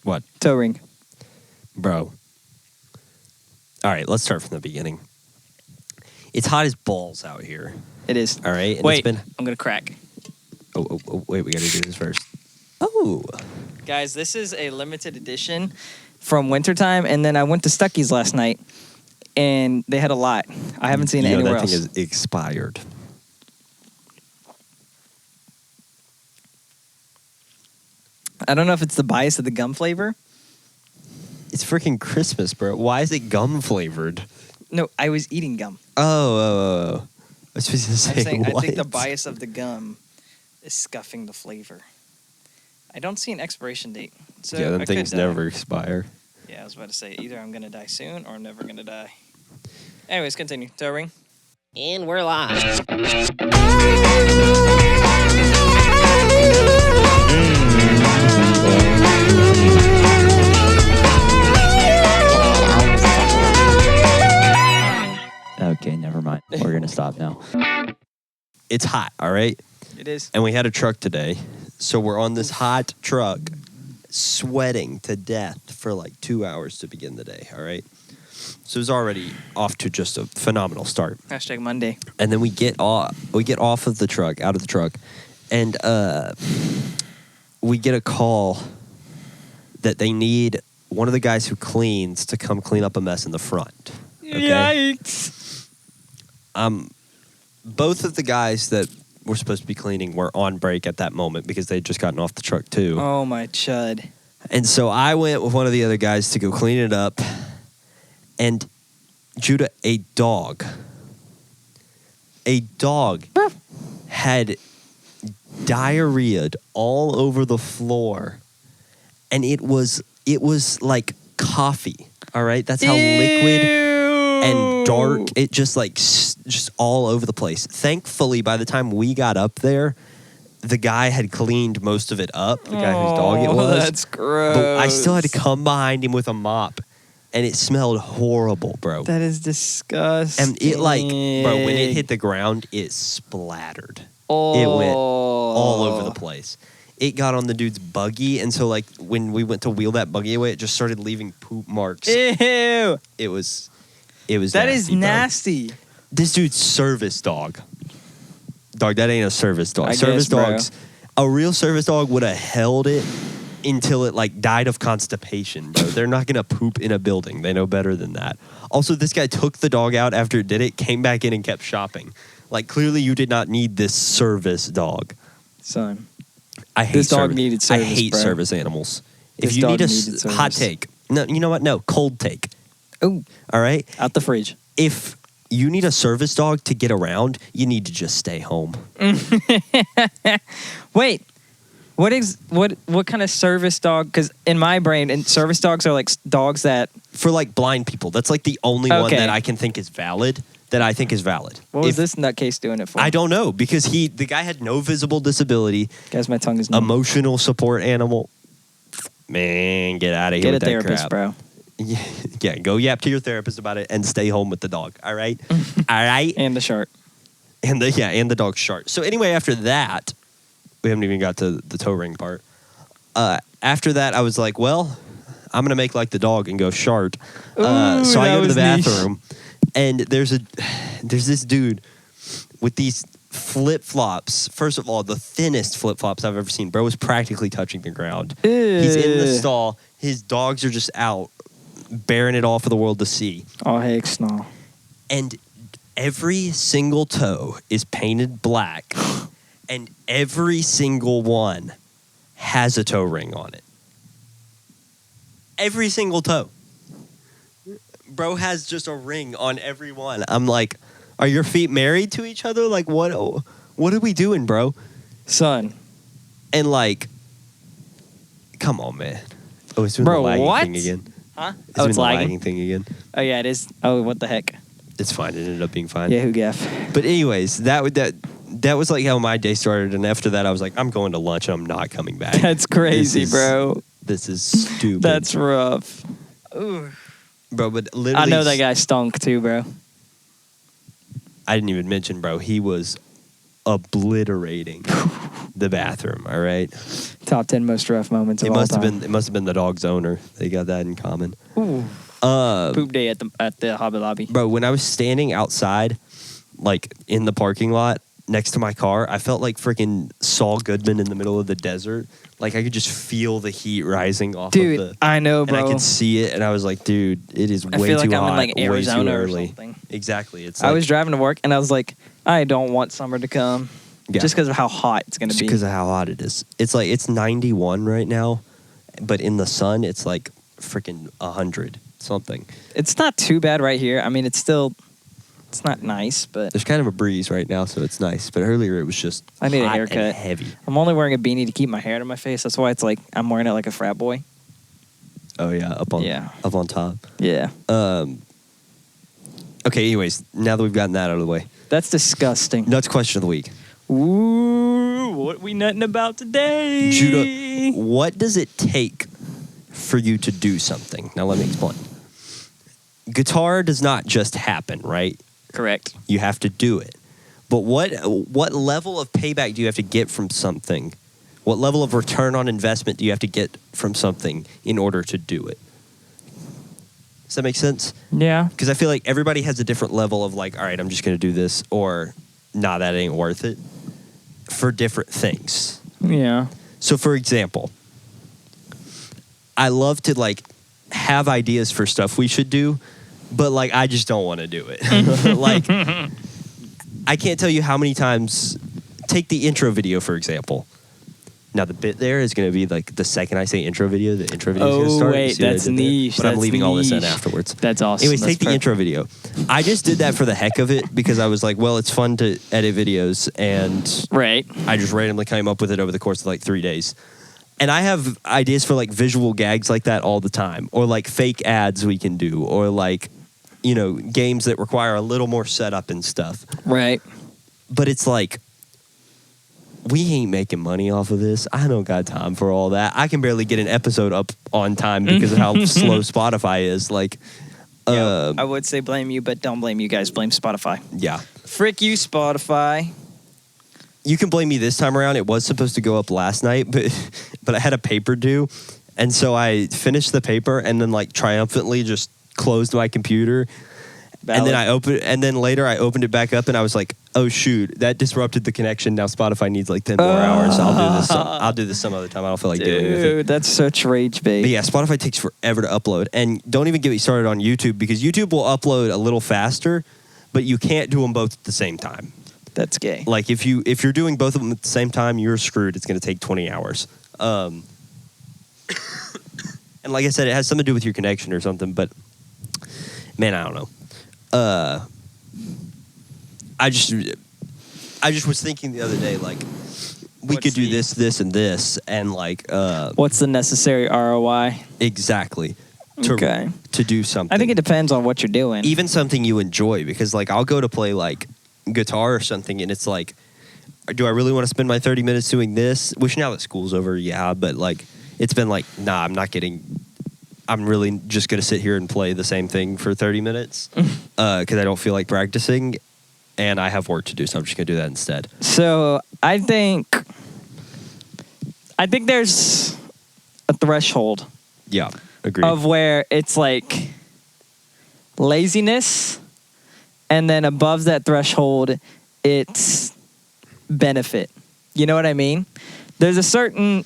What? Toe ring. Bro. All right, let's start from the beginning. It's hot as balls out here. It is. All right? And Wait, I'm going to crack. Oh, wait, we got to do this first. Oh. Guys, this is a limited edition from wintertime, and then I went to Stuckey's last night, and they had a lot. I haven't seen it anywhere else. That thing is expired. I don't know if it's the bias of the gum flavor. It's freaking Christmas, bro. Why is it gum flavored? No, I was eating gum. Oh. I was supposed to say, I'm saying, what? I think the bias of the gum is scuffing the flavor. I don't see an expiration date. So yeah, them I things could, never expire. Yeah, I was about to say, either I'm going to die soon or I'm never going to die. Anyways, continue. Toe ring. And we're live. Okay, never mind. We're going to stop now. It's hot, all right? It is. And we had a truck today. So we're on this hot truck, sweating to death for like 2 hours to begin the day, all right? So it was already off to just a phenomenal start. Hashtag Monday. And then we get off of the truck, out of the truck, and we get a call that they need one of the guys who cleans to come clean up a mess in the front. Okay? Yikes. Both of the guys that were supposed to be cleaning were on break at that moment because they'd just gotten off the truck too. Oh, my chud. And so I went with one of the other guys to go clean it up. And Judah, a dog had diarrheaed all over the floor. And it was like coffee. All right? That's how liquid and dark, it just all over the place. Thankfully, by the time we got up there, the guy had cleaned most of it up, the guy whose dog it was. That's gross. But I still had to come behind him with a mop, and it smelled horrible, bro. That is disgusting. And it bro, when it hit the ground, it splattered. Oh. It went all over the place. It got on the dude's buggy, and so when we went to wheel that buggy away, it just started leaving poop marks. Ew. It was That is nasty. This dude's service dog. Dog, that ain't a service dog. Service dogs, a real service dog would have held it until it died of constipation, bro. They're not gonna poop in a building. They know better than that. Also, this guy took the dog out after it did it, came back in and kept shopping. Clearly you did not need this service dog. Son. I hate This dog needed service, I hate bro. service animals. This If you dog need a needed service. hot take. No, you know what? No, cold take. Oh, All right? out the fridge. If you need a service dog to get around, you need to just stay home. Wait, what kind of service dog? Because in my brain, and service dogs are like dogs that. For blind people, that's the only one Okay. that I can think is valid. That I think is valid. What was If- this nutcase doing it for? I don't know because the guy had no visible disability, Guys, my tongue is numb. emotional support animal. Man, get out of here Get a with that therapist, crap. bro. Yeah, go yap to your therapist about it and stay home with the dog. All right, all right, And the shark. and the dog's short. So anyway, after that, we haven't even got to the toe ring part. After that, I was like, well, I'm gonna make like the dog and go shart. So I that go to the was niche. bathroom, and there's this dude with these flip-flops. First of all, the thinnest flip-flops I've ever seen. Bro was practically touching the ground. He's in the Ew. stall. His dogs are just out, bearing it all for the world to see. Oh, heck no. And every single toe is painted black, and every single one has a toe ring on it. Every single toe. Bro has just a ring on every one. I'm like, are your feet married to each other? Like, what are we doing, bro? Son. And come on, man. Oh, it's doing Bro, the lagging what? thing again. Huh? It's Oh, doing it's the lagging. lagging thing again. Oh, yeah, it is. Oh, what the heck? It's fine. It ended up being fine. Yeah, who gaff? But anyways, that was like how my day started. And after that, I was like, I'm going to lunch. I'm not coming back. That's crazy, This is- bro. This is stupid. That's rough. Ooh. Bro, but literally. I know that guy stunk too, bro. I didn't even mention, bro. He was obliterating the bathroom. All right. Top 10 most rough moments of It all must have time. been. It must have been the dog's owner. They got that in common. Ooh. Uh, Poop day at the Hobby Lobby. Bro, when I was standing outside, like in the parking lot next to my car, I felt like freaking Saul Goodman in the middle of the desert. Like I could just feel the heat rising off Dude, of the. I know, And bro. I could see it, and I was like, dude, it is I way feel too like I'm hot, in like way too Arizona or early. something. Exactly. It's I like, was driving to work and I was like, I don't want summer to come. Yeah. Just because of how hot it's going to just be. because of how hot it is. It's like it's 91 right now, but in the sun, it's like freaking 100 something. It's not too bad right here. I mean, it's not nice, but There's kind of a breeze right now, so it's nice. But earlier, it was just I need a hot haircut. and heavy. I'm only wearing a beanie to keep my hair to my face. That's why it's like I'm wearing it like a frat boy. Oh yeah, up on top. Yeah. Okay. Anyways, now that we've gotten that out of the way, That's disgusting. nuts question of the week. Ooh, what we nutting about today? Judah, what does it take for you to do something? Now let me explain. Guitar does not just happen, right? Correct. You have to do it. But what level of payback do you have to get from something? What level of return on investment do you have to get from something in order to do it? Does that make sense? Yeah. Because I feel like everybody has a different level of like, all right, I'm just going to do this, or nah, that ain't worth it, for different things. Yeah. So, for example, I love to like have ideas for stuff we should do, but like I just don't want to do it. Like, I can't tell you how many times. Take the intro video, for example. Now, the bit there is going to be like the second I say intro video, the intro video is going to start. You wait, see what I that's did there? niche. But I'm That's leaving all this in niche. afterwards. That's awesome. Anyways, That's take the perfect. intro video. I just did that for the heck of it because I was like, well, it's fun to edit videos, and Right. I just randomly came up with it over the course of like 3 days. And I have ideas for like visual gags like that all the time, or like fake ads we can do, or like, you know, games that require a little more setup and stuff. Right. But it's like, we ain't making money off of this. I don't got time for all that. I can barely get an episode up on time because of how slow Spotify is. Like, Yeah, I would say blame you, but don't blame you guys. Blame Spotify. yeah. Frick you, Spotify. You can blame me this time around. It was supposed to go up last night, but I had a paper due. And so I finished the paper and then like triumphantly just closed my computer. Valid. And then later I opened it back up and I was like, oh shoot, that disrupted the connection. Now Spotify needs like 10 more hours. I'll do this some other time. I don't feel like dealing with it. Dude, that's such rage bait. But yeah, Spotify takes forever to upload. And don't even get me started on YouTube because YouTube will upload a little faster, but you can't do them both at the same time. That's gay. Like if you're doing both of them at the same time, you're screwed. It's going to take 20 hours. And like I said, it has something to do with your connection or something, but man, I don't know. I just was thinking the other day, like, we What's could do the- this, and this, and like, What's the necessary ROI? exactly to do something. I think it depends on what you're doing. Even something you enjoy, because like I'll go to play like guitar or something, and it's like, do I really want to spend my 30 minutes doing this? Which now that school's over, yeah, but like it's been like, nah, I'm really just gonna sit here and play the same thing for 30 minutes because I don't feel like practicing, and I have work to do, so I'm just gonna do that instead. So I think there's a threshold Yeah, agreed. of where it's like laziness, and then above that threshold, it's benefit. You know what I mean? There's a certain,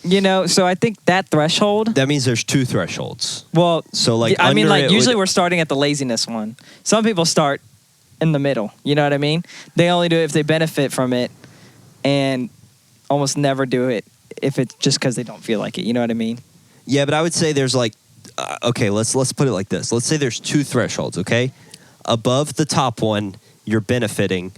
so I think that threshold. That means there's two thresholds. Well, So like, I mean, under like it usually would- we're starting at the laziness one. Some people start in the middle. You know what I mean? They only do it if they benefit from it, and almost never do it if it's just because they don't feel like it. You know what I mean? Yeah, but I would say there's like, okay, let's put it like this. Let's say there's two thresholds. Okay, above the top one, you're benefiting,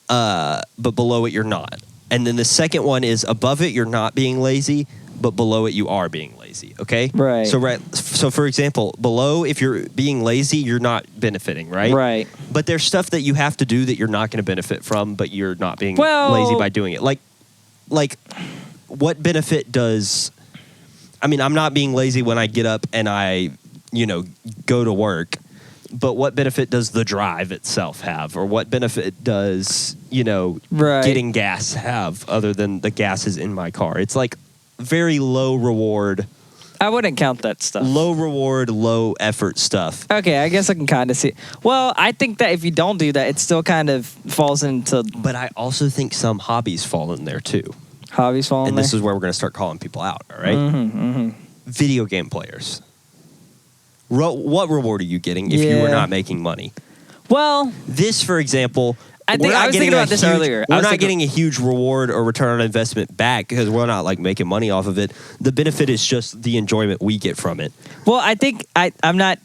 but below it, you're not. And then the second one is above it, you're not being lazy, but below it, you are being lazy. Okay, Right. So for example, below, if you're being lazy, you're not benefiting, right? Right. But there's stuff that you have to do that you're not going to benefit from, but you're not being Well- lazy by doing it. Like, what benefit does? I mean, I'm not being lazy when I get up and I, go to work. but what benefit does the drive itself have, or what benefit does Right. getting gas have other than the gas is in my car? It's like very low reward, I wouldn't count that stuff. low effort stuff. Okay, I guess I can kind of see. Well, I think that if you don't do that, it still kind of falls into But I also think some hobbies fall in there too. hobbies falling And there. this is where we're going to start calling people out, all right? Video game players. What reward are you getting if you were Yeah. not making money? Well, This, for example, I think we're not I was getting thinking about a this huge- earlier. I We're was not thinking- getting a huge reward or return on investment back because we're not like making money off of it. The benefit is just the enjoyment we get from it. well, I think I'm not.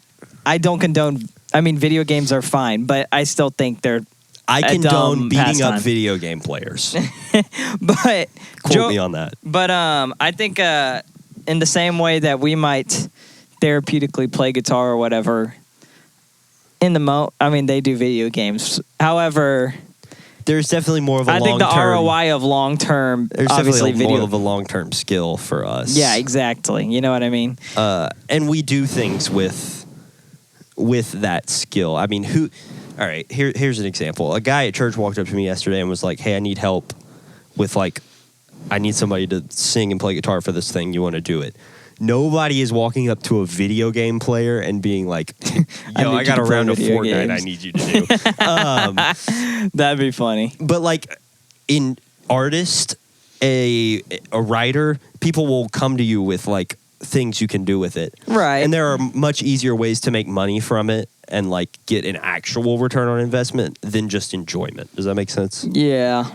I don't condone. I mean, video games are fine, but I still think they're. I A condone dumb beating up pastime. video game players. But Quote me on that. But I think in the same way that we might therapeutically play guitar or whatever, I mean, they do video games. However, There's definitely more of a I think the long-term- ROI of long term, There's obviously definitely more video. of a long-term skill for us. Yeah, exactly. You know what I mean? And we do things with that skill. I mean, all right, here's an example. A guy at church walked up to me yesterday and was like, "Hey, I need help with I need somebody to sing and play guitar for this thing. You want to do it?" Nobody is walking up to a video game player and being like, "Yo, need I you got to a play round of video Fortnite games." I need you to do." That'd be funny. But like in artist, a writer, people will come to you with like things you can do with it. Right. And there are much easier ways to make money from it and like get an actual return on investment than just enjoyment. Does that make sense? Yeah.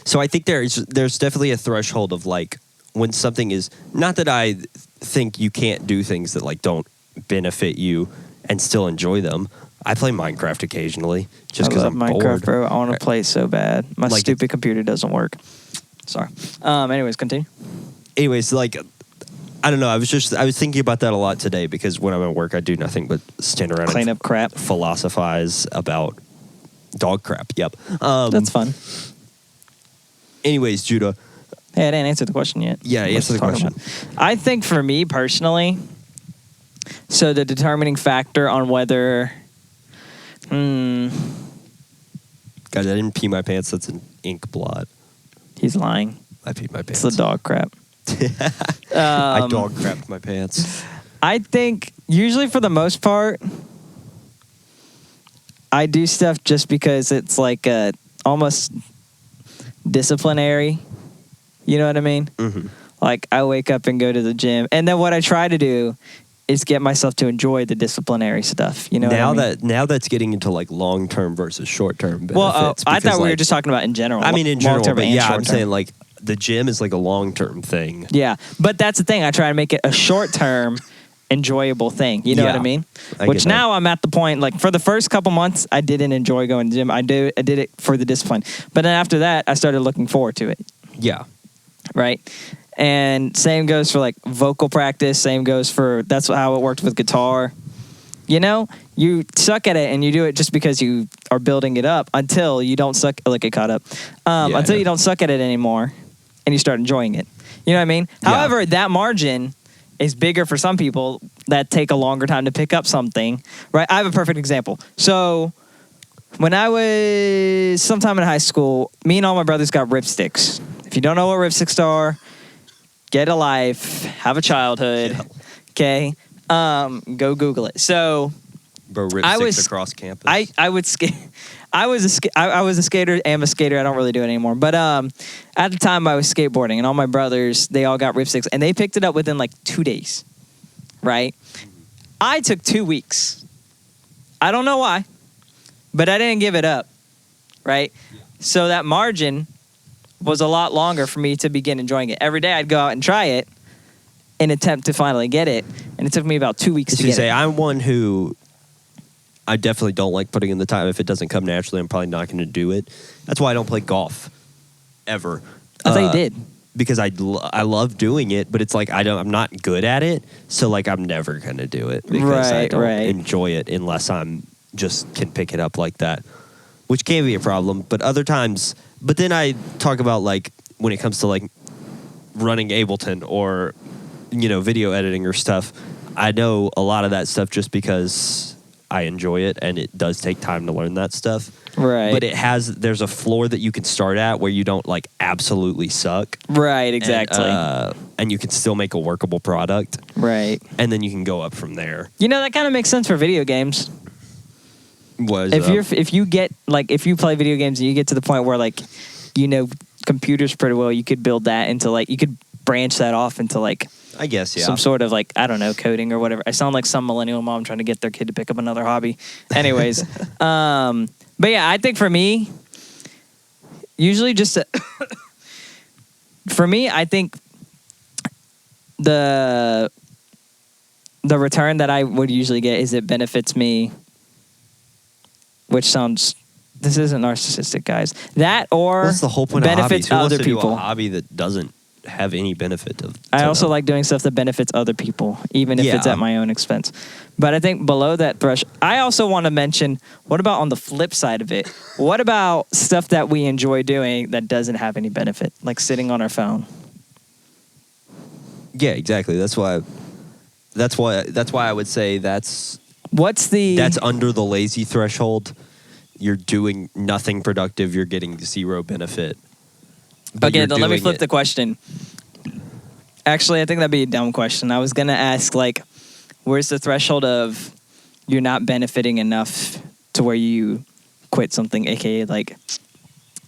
So I think there's definitely a threshold of like when something is, not that I think you can't do things that like don't benefit you and still enjoy them. I play Minecraft occasionally just because I love I'm Minecraft, bored. bro. I want to play so bad. My Like- stupid computer doesn't work. Sorry. Anyways, continue. Anyways, like I don't know. I was thinking about that a lot today because when I'm at work, I do nothing but stand around Clean and up crap. philosophize about dog crap. Yep. That's fun. Anyways, Judah. Hey, I didn't answer the question yet. Yeah, Let's answer the talk question. about it. I think for me personally, so the determining factor on whether, Guys, I didn't pee my pants. That's an ink blot. he's lying. I peed my It's pants. the dog crap. I dog crapped my pants. I think usually for the most part, I do stuff just because it's like almost disciplinary. You know what I mean? Mm-hmm. Like I wake up and go to the gym, and then what I try to do is get myself to enjoy the disciplinary stuff. You know now what I mean? now that's getting into like long term versus short term benefits. Well, I because, thought we were like, just talking about in general. I mean, in general, long-term but and yeah, I'm short-term. saying like the gym is like a long term thing. Yeah, but that's the thing. I try to make it a short term, enjoyable thing. You know what I Yeah, mean? I Which get that. now I'm at the point. Like for the first couple months, I didn't enjoy going to the gym. I did it for the discipline. But then after that, I started looking forward to it. Yeah. Right. And same goes for like vocal practice. Same goes for that's how it worked with guitar. You know, you suck at it and you do it just because you are building it up until you don't suck. Like it caught up. I Until know. you don't suck at it anymore, and you start enjoying it. You know what I mean? Yeah. However, that margin is bigger for some people that take a longer time to pick up something. Right? I have a perfect example. So when I was sometime in high school, me and all my brothers got ripsticks. If you don't know what ripsticks are, get a life, have a childhood. Okay, go Google it. So Bro, rip I sticks was- across campus. I would skate. I was a skater. Am a skater. I don't really do it anymore. But at the time, I was skateboarding, and all my brothers, they all got ripsticks, and they picked it up within like 2 days. Right? I took 2 weeks. I don't know why, but I didn't give it up. Right? So that margin was a lot longer for me to begin enjoying it. Every day, I'd go out and try it, in attempt to finally get it, and it took me about 2 weeks to you get say it. I'm one who I definitely don't like putting in the time. If it doesn't come naturally, I'm probably not going to do it. That's why I don't play golf ever. I thought you did. Because I love doing it, but it's like I'm not good at it, so like I'm never going to do it because I Right, don't right. enjoy it unless I'm just can pick it up like that, which can be a problem. But other times, but then I talk about like when it comes to like running Ableton or video editing or stuff. I know a lot of that stuff just because I enjoy it, and it does take time to learn that stuff. Right. But there's a floor that you can start at where you don't like absolutely suck. Right, exactly. And you can still make a workable product. Right. And then you can go up from there. You know, that kind of makes sense for video games. If you play video games and you get to the point where like, you know, computers pretty well, you could build that into like, you could branch that off into like, I guess, yeah, some sort of like, I don't know, coding or whatever. I sound like some millennial mom trying to get their kid to pick up another hobby. Anyways, but yeah, I think for me, usually just for me, I think the return that I would usually get is it benefits me, which sounds, this isn't narcissistic, guys. That or what's the whole point benefits of hobbies? Who other wants to do people. a hobby that doesn't have any benefit to I also them? like doing stuff that benefits other people, even if it's Yeah. at my own expense. But I think below that threshold, I also want to mention, what about on the flip side of it? What about stuff that we enjoy doing that doesn't have any benefit, like sitting on our phone? Yeah, exactly. That's why I would say that's under the lazy threshold. You're doing nothing productive. You're getting zero benefit. But Okay, you're then let me doing flip it. the question. Actually, I think that'd be a dumb question. I was going to ask, like, where's the threshold of you're not benefiting enough to where you quit something, a.k.a. like,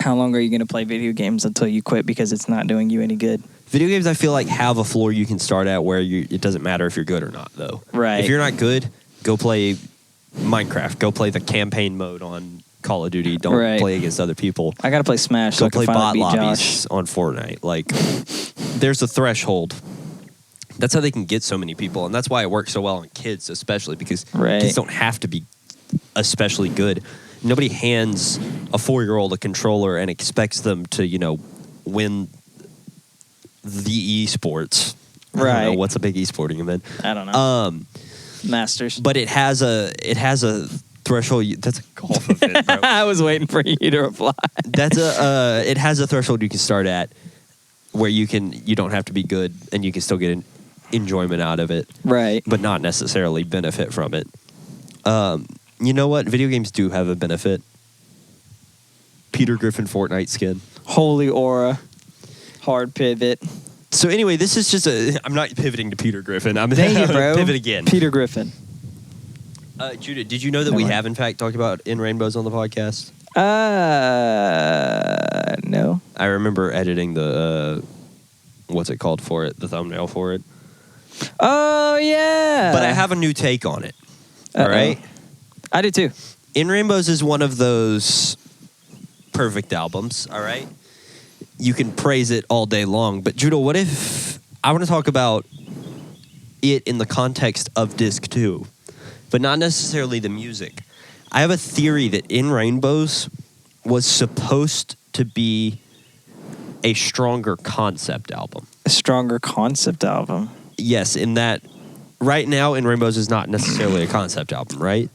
how long are you going to play video games until you quit because it's not doing you any good? Video games, I feel like, have a floor you can start at where it doesn't matter if you're good or not, though. Right. If you're not good, go play Minecraft. Go play the campaign mode on Call of Duty. Don't Right. play against other people. I got to play Smash so Go I can play finally bot beat lobbies Josh. on Fortnite. Like, there's a threshold. That's how they can get so many people, and that's why it works so well on kids, especially because Right. kids don't have to be especially good. Nobody hands a 4-year-old a controller and expects them to, you know, win the esports. I don't know, Right. what's a big esporting event? I don't know. Masters. But it has a threshold. That's a golf event, bro. I was waiting for you to reply. It has a threshold you can start at where you don't have to be good and you can still get enjoyment out of it, Right. but not necessarily benefit from it. You know what? Video games do have a benefit. Peter Griffin Fortnite skin. Holy aura. Hard pivot. So anyway, this is just I'm not pivoting to Peter Griffin. I'm Thank you, bro. pivot again. Peter Griffin. Judah, did you know that Never we mind. have in fact talked about In Rainbows on the podcast? No. I remember editing the what's it called for it, the thumbnail for it. Oh, yeah. But I have a new take on it. Uh-oh. All right. I do too. In Rainbows is one of those perfect albums. All right. You can praise it all day long, but Judah, what if I want to talk about it in the context of disc 2, but not necessarily the music? I have a theory that In Rainbows was supposed to be a stronger concept album. A stronger concept album. Yes, in that right now In Rainbows is not necessarily a concept album, right?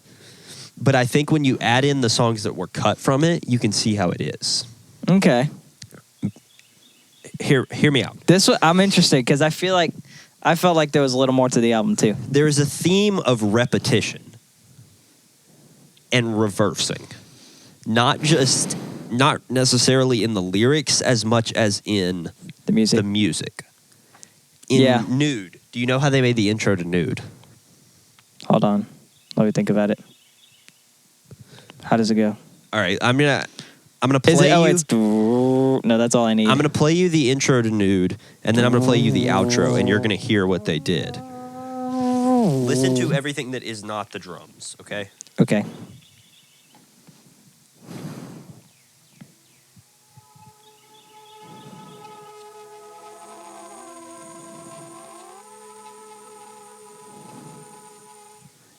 But I think when you add in the songs that were cut from it, you can see how it is. Okay. Hear me out. I'm interested because I felt like there was a little more to the album too. There is a theme of repetition and reversing. Not necessarily in the lyrics as much as in The music. the music. In Yeah. Nude, do you know how they made the intro to Nude? Hold on. Let me think about it. How does it go? All right, I'm gonna play Is it? Oh, you. it's. No, that's all I need. I'm gonna play you the intro to Nude, and then I'm gonna play you the outro, and you're gonna hear what they did. Listen to everything that is not the drums, okay? Okay.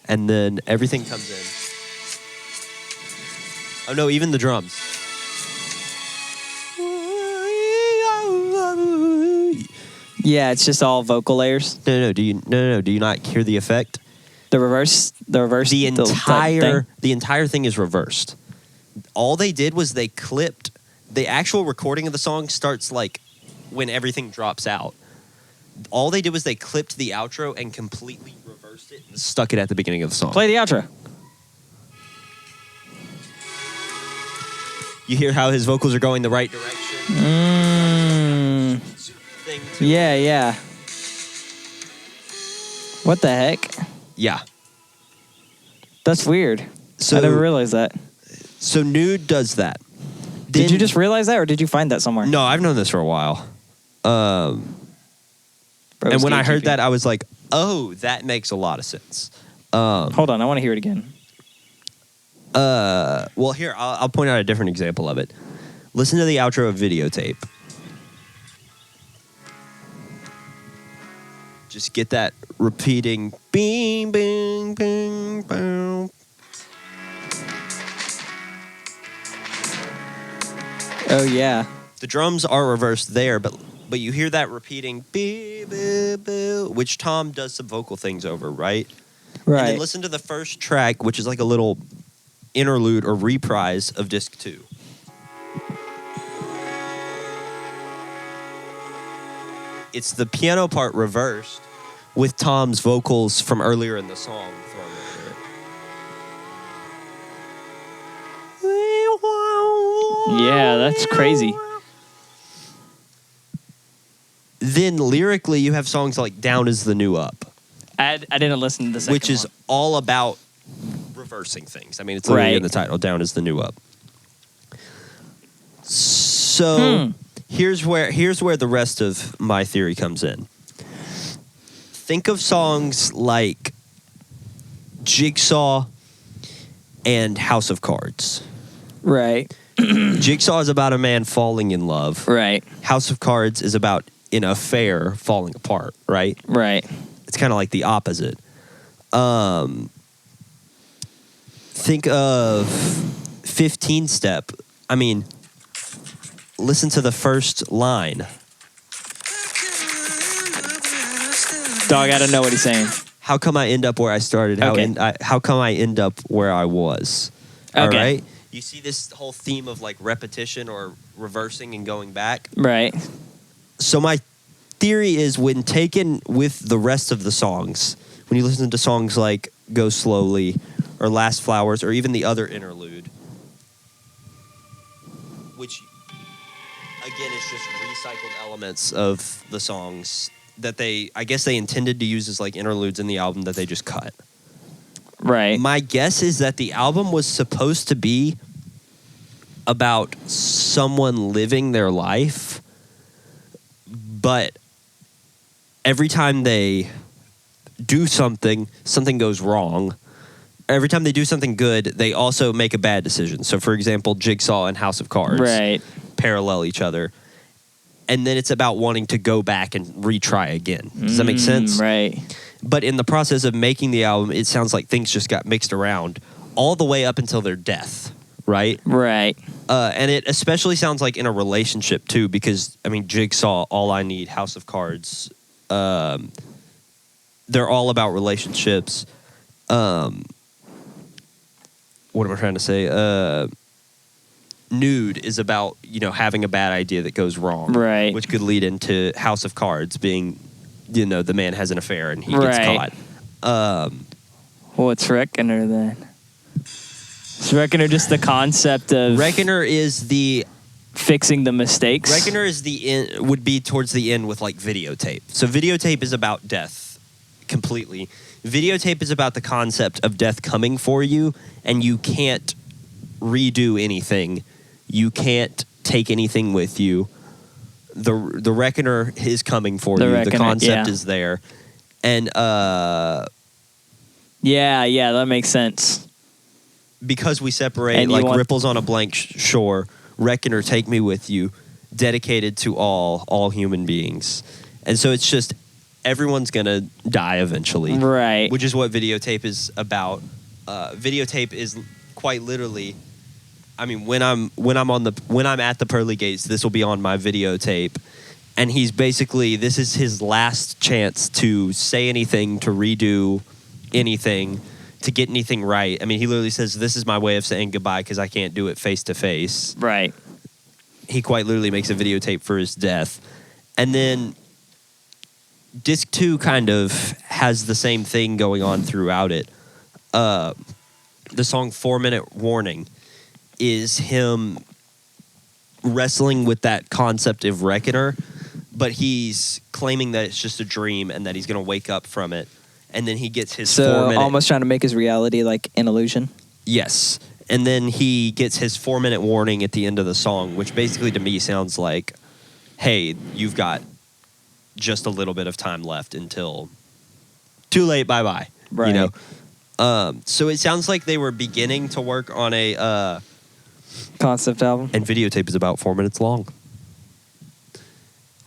And then everything comes in. Oh no, even the drums. Yeah, it's just all vocal layers. No. Do you not hear the effect? The reverse. The entire thing is reversed. All they did was they clipped the actual recording of the song starts like when everything drops out. All they did was they clipped the outro and completely reversed it and stuck it at the beginning of the song. Play the outro. You hear how his vocals are going the right direction. Thing to Yeah. What the heck? Yeah. That's weird. So- I never realized that. So Nude does that. Did Then- you just realize that, or did you find that somewhere? No, I've known this for a while. Bro, And when I heard gatekeeping. that, I was like, oh, that makes a lot of sense. Hold on, I want to hear it again. Well, here, I'll point out a different example of it. Listen to the outro of Videotape. Just get that repeating bing, bing, bing, boom. Oh, yeah. The drums are reversed there, but you hear that repeating bee, boo, boo, which Tom does some vocal things over, right? And then Right. listen to the first track, which is like a little interlude or reprise of disc 2. It's the piano part reversed with Tom's vocals from earlier in the song thrown over it. Yeah, that's crazy. Then lyrically, you have songs like Down is the New Up, I didn't listen to the second which is one. all about reversing things. I mean, it's literally Right. in the title, Down is the New Up. So here's where the rest of my theory comes in. Think of songs like Jigsaw and House of Cards. Right. Jigsaw is about a man falling in love. Right. House of Cards is about an affair falling apart, right? Right. It's kind of like the opposite. Think of 15 Step. I mean, listen to the first line. Dog, I don't know what he's saying. How come I end up where I started? How, Okay. how come I end up where I was? All Okay. right? You see this whole theme of like repetition or reversing and going back? Right. So my theory is when taken with the rest of the songs, when you listen to songs like Go Slowly or Last Flowers or even the other interlude, which again is just recycled elements of the songs that I guess they intended to use as like interludes in the album that they just cut. Right. My guess is that the album was supposed to be about someone living their life, but every time they do something, something goes wrong. Every time they do something good, they also make a bad decision. So, for example, Jigsaw and House of Cards Right. parallel each other. And then it's about wanting to go back and retry again. Does that make sense? Right. But in the process of making the album, it sounds like things just got mixed around all the way up until their death, right? Right. And it especially sounds like in a relationship, too, because, I mean, Jigsaw, All I Need, House of Cards, they're all about relationships. What am I trying to say? Nude is about, having a bad idea that goes wrong. Right. Which could lead into House of Cards being, the man has an affair and he gets Right. caught. What's Reckoner then? Is Reckoner just the concept of Reckoner is the fixing the mistakes? Reckoner is would be towards the end with like Videotape. So Videotape is about death completely. Videotape is about the concept of death coming for you and you can't redo anything. You can't take anything with you. The Reckoner is coming for The you. Reckoner, The concept yeah. is there. And Yeah, that makes sense. because we separate And you like want- ripples on a blank shore, Reckoner, take me with you, dedicated to all human beings. And so it's just everyone's gonna die eventually, Right. which is what Videotape is about. Videotape is quite literally, I mean, when I'm at the pearly gates, this will be on my videotape, and he's basically, this is his last chance to say anything, to redo anything, to get anything right. I mean, he literally says, "This is my way of saying goodbye because I can't do it face to face." Right. He quite literally makes a videotape for his death. And then disc 2 kind of has the same thing going on throughout it. The song 4 Minute Warning is him wrestling with that concept of reckoner, but he's claiming that it's just a dream and that he's going to wake up from it. And then he gets his 4-minute... almost trying to make his reality like an illusion. Yes. And then he gets his 4-minute warning at the end of the song, which basically to me sounds like, hey, you've got just a little bit of time left until too late, bye-bye. Right. You know? So it sounds like they were beginning to work on a... concept album. and videotape is about 4 minutes long.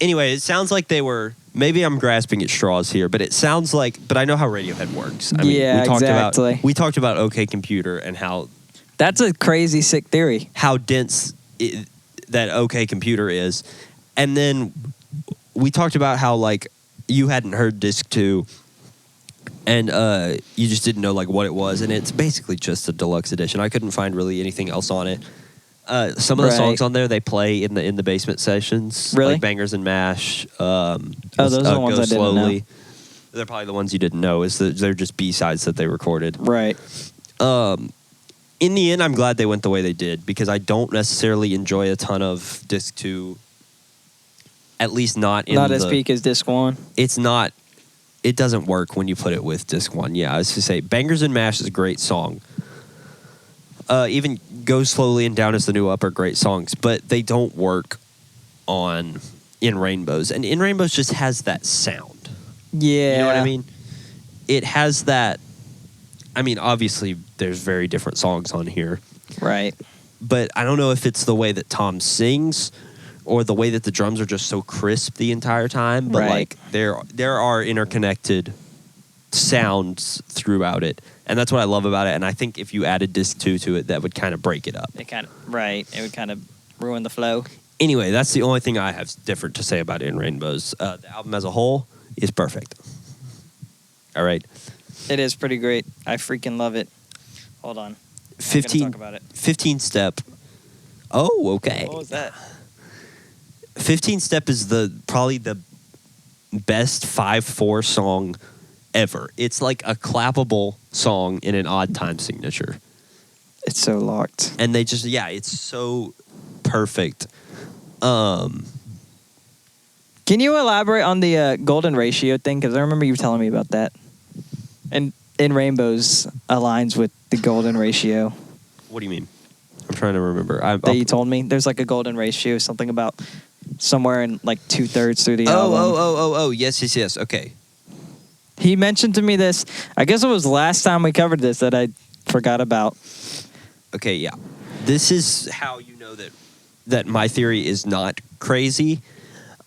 Anyway, it sounds like they were... Maybe I'm grasping at straws here, but it sounds like... But I know how Radiohead works. I mean, Yeah, exactly. We talked about OK Computer and how That's a crazy, sick theory. dense that OK Computer is. And then we talked about how, like, you hadn't heard Disc 2 and you just didn't know, like, what it was. And it's basically just a deluxe edition. I couldn't find really anything else on it. Some of the songs on there they play in the basement sessions, Really? like Bangers and Mash. those are the ones Go I didn't Slowly. know. They're probably the ones you didn't know. Is that they're just B-sides that they recorded. Right. In the end, I'm glad they went the way they did because I don't necessarily enjoy a ton of Disc 2. At least not in Not as peak as Disc 1. It's not. It doesn't work when you put it with Disc 1. Yeah, I was to say Bangers and Mash is a great song. Even Go Slowly and Down is the New Up are great songs, but they don't work on In Rainbows. And In Rainbows just has that sound. Yeah. You know what I mean? It has that. I mean, obviously, there's very different songs on here. Right. But I don't know if it's the way that Tom sings or the way that the drums are just so crisp the entire time. But, Right. like, there are interconnected sounds throughout it. And that's what I love about it. And I think if you added Disc 2 to it, that would kind of break it up. It would kind of ruin the flow. Anyway, that's the only thing I have different to say about In Rainbows. The album as a whole is perfect. All right. It is pretty great. I freaking love it. Hold on. 15 talk about it. 15 Step. Oh, okay. What was that? 15 Step is probably the best 5/4 song ever. It's like a clappable song in an odd time signature. It's so locked. And they just, it's so perfect. Can you elaborate on the golden ratio thing? Because I remember you telling me about that. And In Rainbows aligns with the golden ratio What do you mean? I'm trying to remember. that you told me. There's like a golden ratio, something about somewhere in like 2/3 through the album. Oh, yes. Okay. He mentioned to me this. I guess it was last time we covered this that I forgot about. Okay, yeah. This is how you know that my theory is not crazy,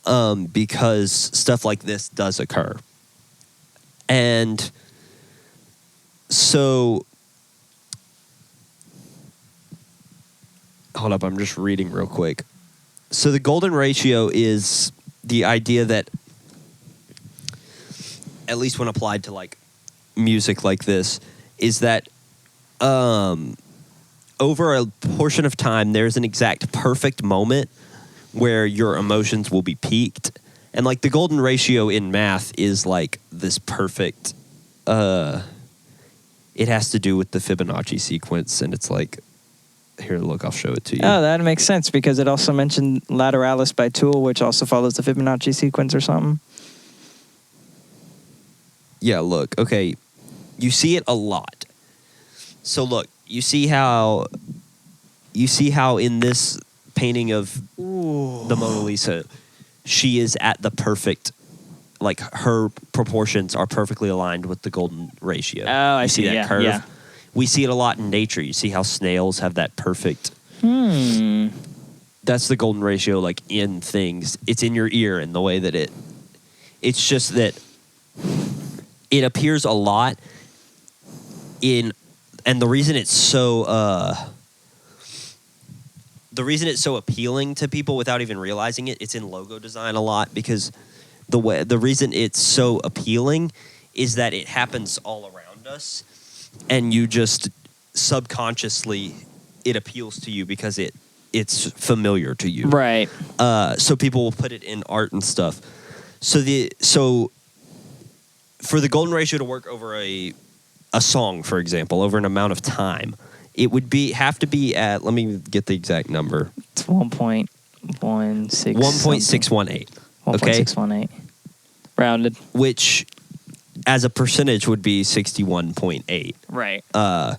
because stuff like this does occur. And so, hold up, I'm just reading real quick. So the golden ratio is the idea that, at least when applied to like music like this, is that over a portion of time, there's an exact perfect moment where your emotions will be peaked. And like the golden ratio in math is like this perfect, it has to do with the Fibonacci sequence. And it's like, here, look, I'll show it to you. Oh, that makes sense because it also mentioned Lateralis by Tool, which also follows the Fibonacci sequence or something. Yeah, look, okay, you see it a lot. So look, you see how in this painting of the Mona Lisa, she is at the perfect, like her proportions are perfectly aligned with the golden ratio. Oh, I you see. that curve. Yeah. We see it a lot in nature. You see how snails have that perfect. That's the golden ratio, like in things. It's in your ear in the way that it's just that it appears a lot in, and the reason it's so appealing to people without even realizing it, it's in logo design a lot because the reason it's so appealing is that it happens all around us, and you just subconsciously it appeals to you because it's familiar to you. Right. So people will put it in art and stuff. So for the golden ratio to work over a song, for example, over an amount of time, it would have to be at, let me get the exact number. It's 1.8 1.618. Okay, 1.618. Rounded. which as a percentage would be 61.8. Right. Or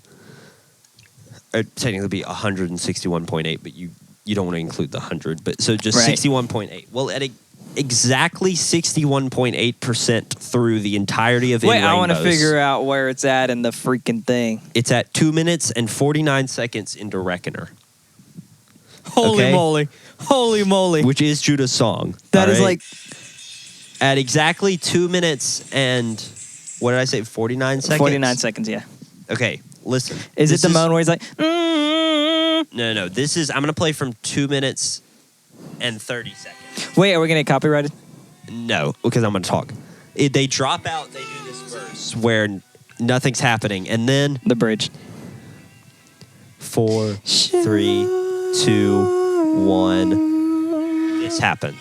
technically be 161.8, but you don't want to include the 100. But so just Right. 61.8. Well, at exactly 61.8% through the entirety of Wait, In I want to Rainbows. figure out where it's at in the freaking thing. It's at 2 minutes and 49 seconds into Reckoner, Holy Okay. moly. Holy moly. which is Judah's song. That all is right? like At exactly 2 minutes and, what did I say, 49 seconds? 49 seconds, yeah. Okay, listen. Is This it the moan where he's like, No. This is, I'm going to play from 2 minutes and 30 seconds. Wait, are we going to get copyrighted? No, because I'm going to talk. They drop out, they do this verse where nothing's happening, and then The bridge. 4, 3, 2, 1, this happens.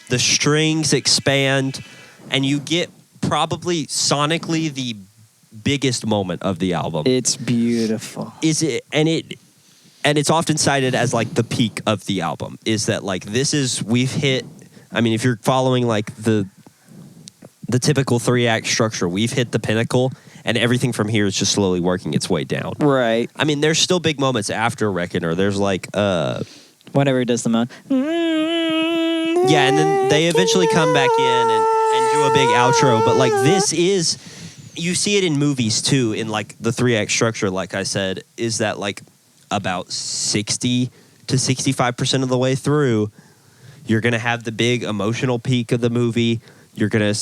The strings expand, and you get probably sonically the biggest moment of the album. It's beautiful. And it's often cited as like the peak of the album, is that like we've hit, I mean, if you're following like the typical 3-act structure, we've hit the pinnacle, and everything from here is just slowly working its way down. Right. I mean, there's still big moments after Reckoner. There's like Whenever he does the moan. yeah, and then they eventually come back in and do a big outro. But like this is, you see it in movies too, in like the 3-act structure, like I said, is that like about 60 to 65% of the way through, you're going to have the big emotional peak of the movie. You're going to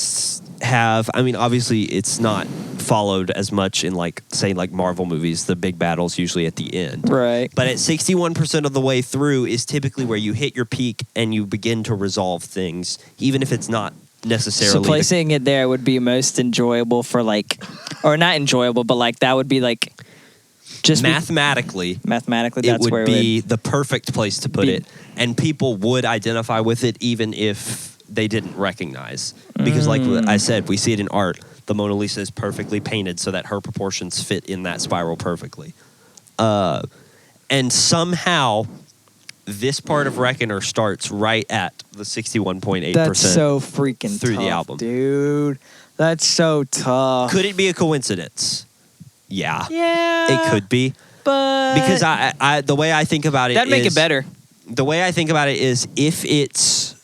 have, I mean, obviously it's not followed as much in like, say, like Marvel movies. The big battle's usually at the end. Right. But at 61% of the way through is typically where you hit your peak and you begin to resolve things, even if it's not necessarily. So placing it there would be most enjoyable for like, or not enjoyable, but like that would be like just mathematically, mathematically, it that's would where be it would the perfect place to put be. it, and people would identify with it even if they didn't recognize. Because like I said, we see it in art. The Mona Lisa is perfectly painted so that her proportions fit in that spiral perfectly. And somehow, this part of Reckoner starts right at the 61.8%. That's so freaking through tough, the album. dude. That's so tough. Could it be a coincidence? Yeah. Yeah. It could be. But Because I the way I think about it that'd make is- it better. The way I think about it is if it's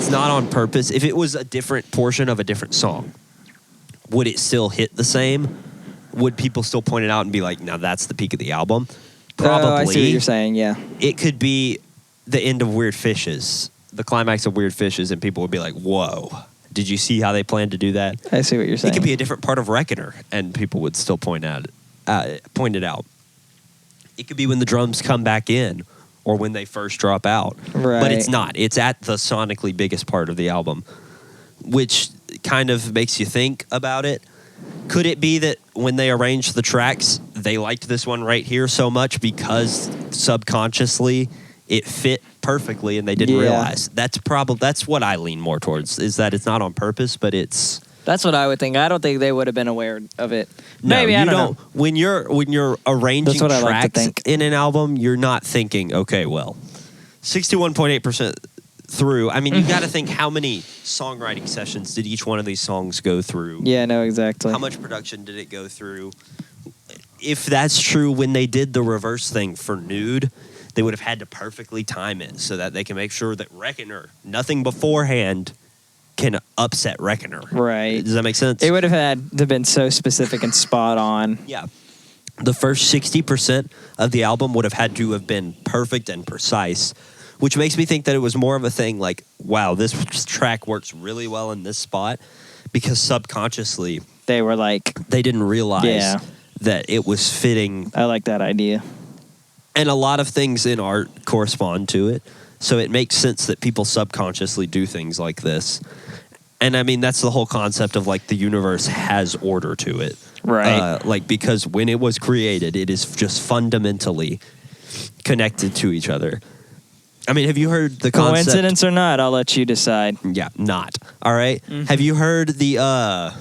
not on purpose, if it was a different portion of a different song, would it still hit the same? Would people still point it out and be like, now that's the peak of the album? Probably. Oh, I see what you're saying, yeah. It could be the end of Weird Fishes, the climax of Weird Fishes, and people would be like, whoa, did you see how they planned to do that? I see what you're saying. It could be a different part of Reckoner, and people would still point it out. It could be when the drums come back in, or when they first drop out. Right. But it's not. It's at the sonically biggest part of the album, which kind of makes you think about it. Could it be that when they arranged the tracks, they liked this one right here so much because subconsciously it fit perfectly and they didn't Yeah. realize? That's what I lean more towards, is that it's not on purpose, but it's... That's what I would think. I don't think they would have been aware of it. No, Maybe, you I don't know. When you're arranging That's what I like to tracks think. in an album, you're not thinking, okay, well, 61.8% through. I mean, you got to think, how many songwriting sessions did each one of these songs go through? Yeah, no, exactly. How much production did it go through? If that's true, when they did the reverse thing for Nude, they would have had to perfectly time it so that they can make sure that Reckoner, nothing beforehand, can upset Reckoner. Right. Does that make sense? It would have had to have been so specific and spot on. Yeah. The first 60% of the album would have had to have been perfect and precise, which makes me think that it was more of a thing like, wow, this track works really well in this spot, because subconsciously They were like, they didn't realize Yeah. that it was fitting. I like that idea. And a lot of things in art correspond to it. So it makes sense that people subconsciously do things like this. And I mean, that's the whole concept of like the universe has order to it. Right. Like, because when it was created, it is just fundamentally connected to each other. I mean, have you heard the concept? Coincidence or not, I'll let you decide. Yeah, not. All right. Have you heard the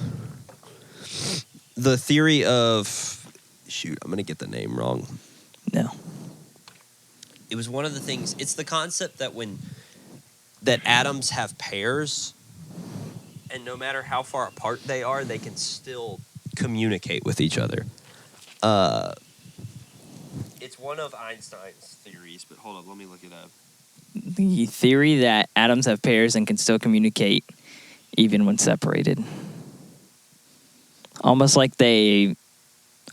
theory of, shoot, I'm going to get the name wrong. No. It was one of the things. It's the concept that atoms have pairs, and no matter how far apart they are, they can still communicate with each other. It's one of Einstein's theories, but hold on, let me look it up. The theory that atoms have pairs and can still communicate even when separated. Almost like they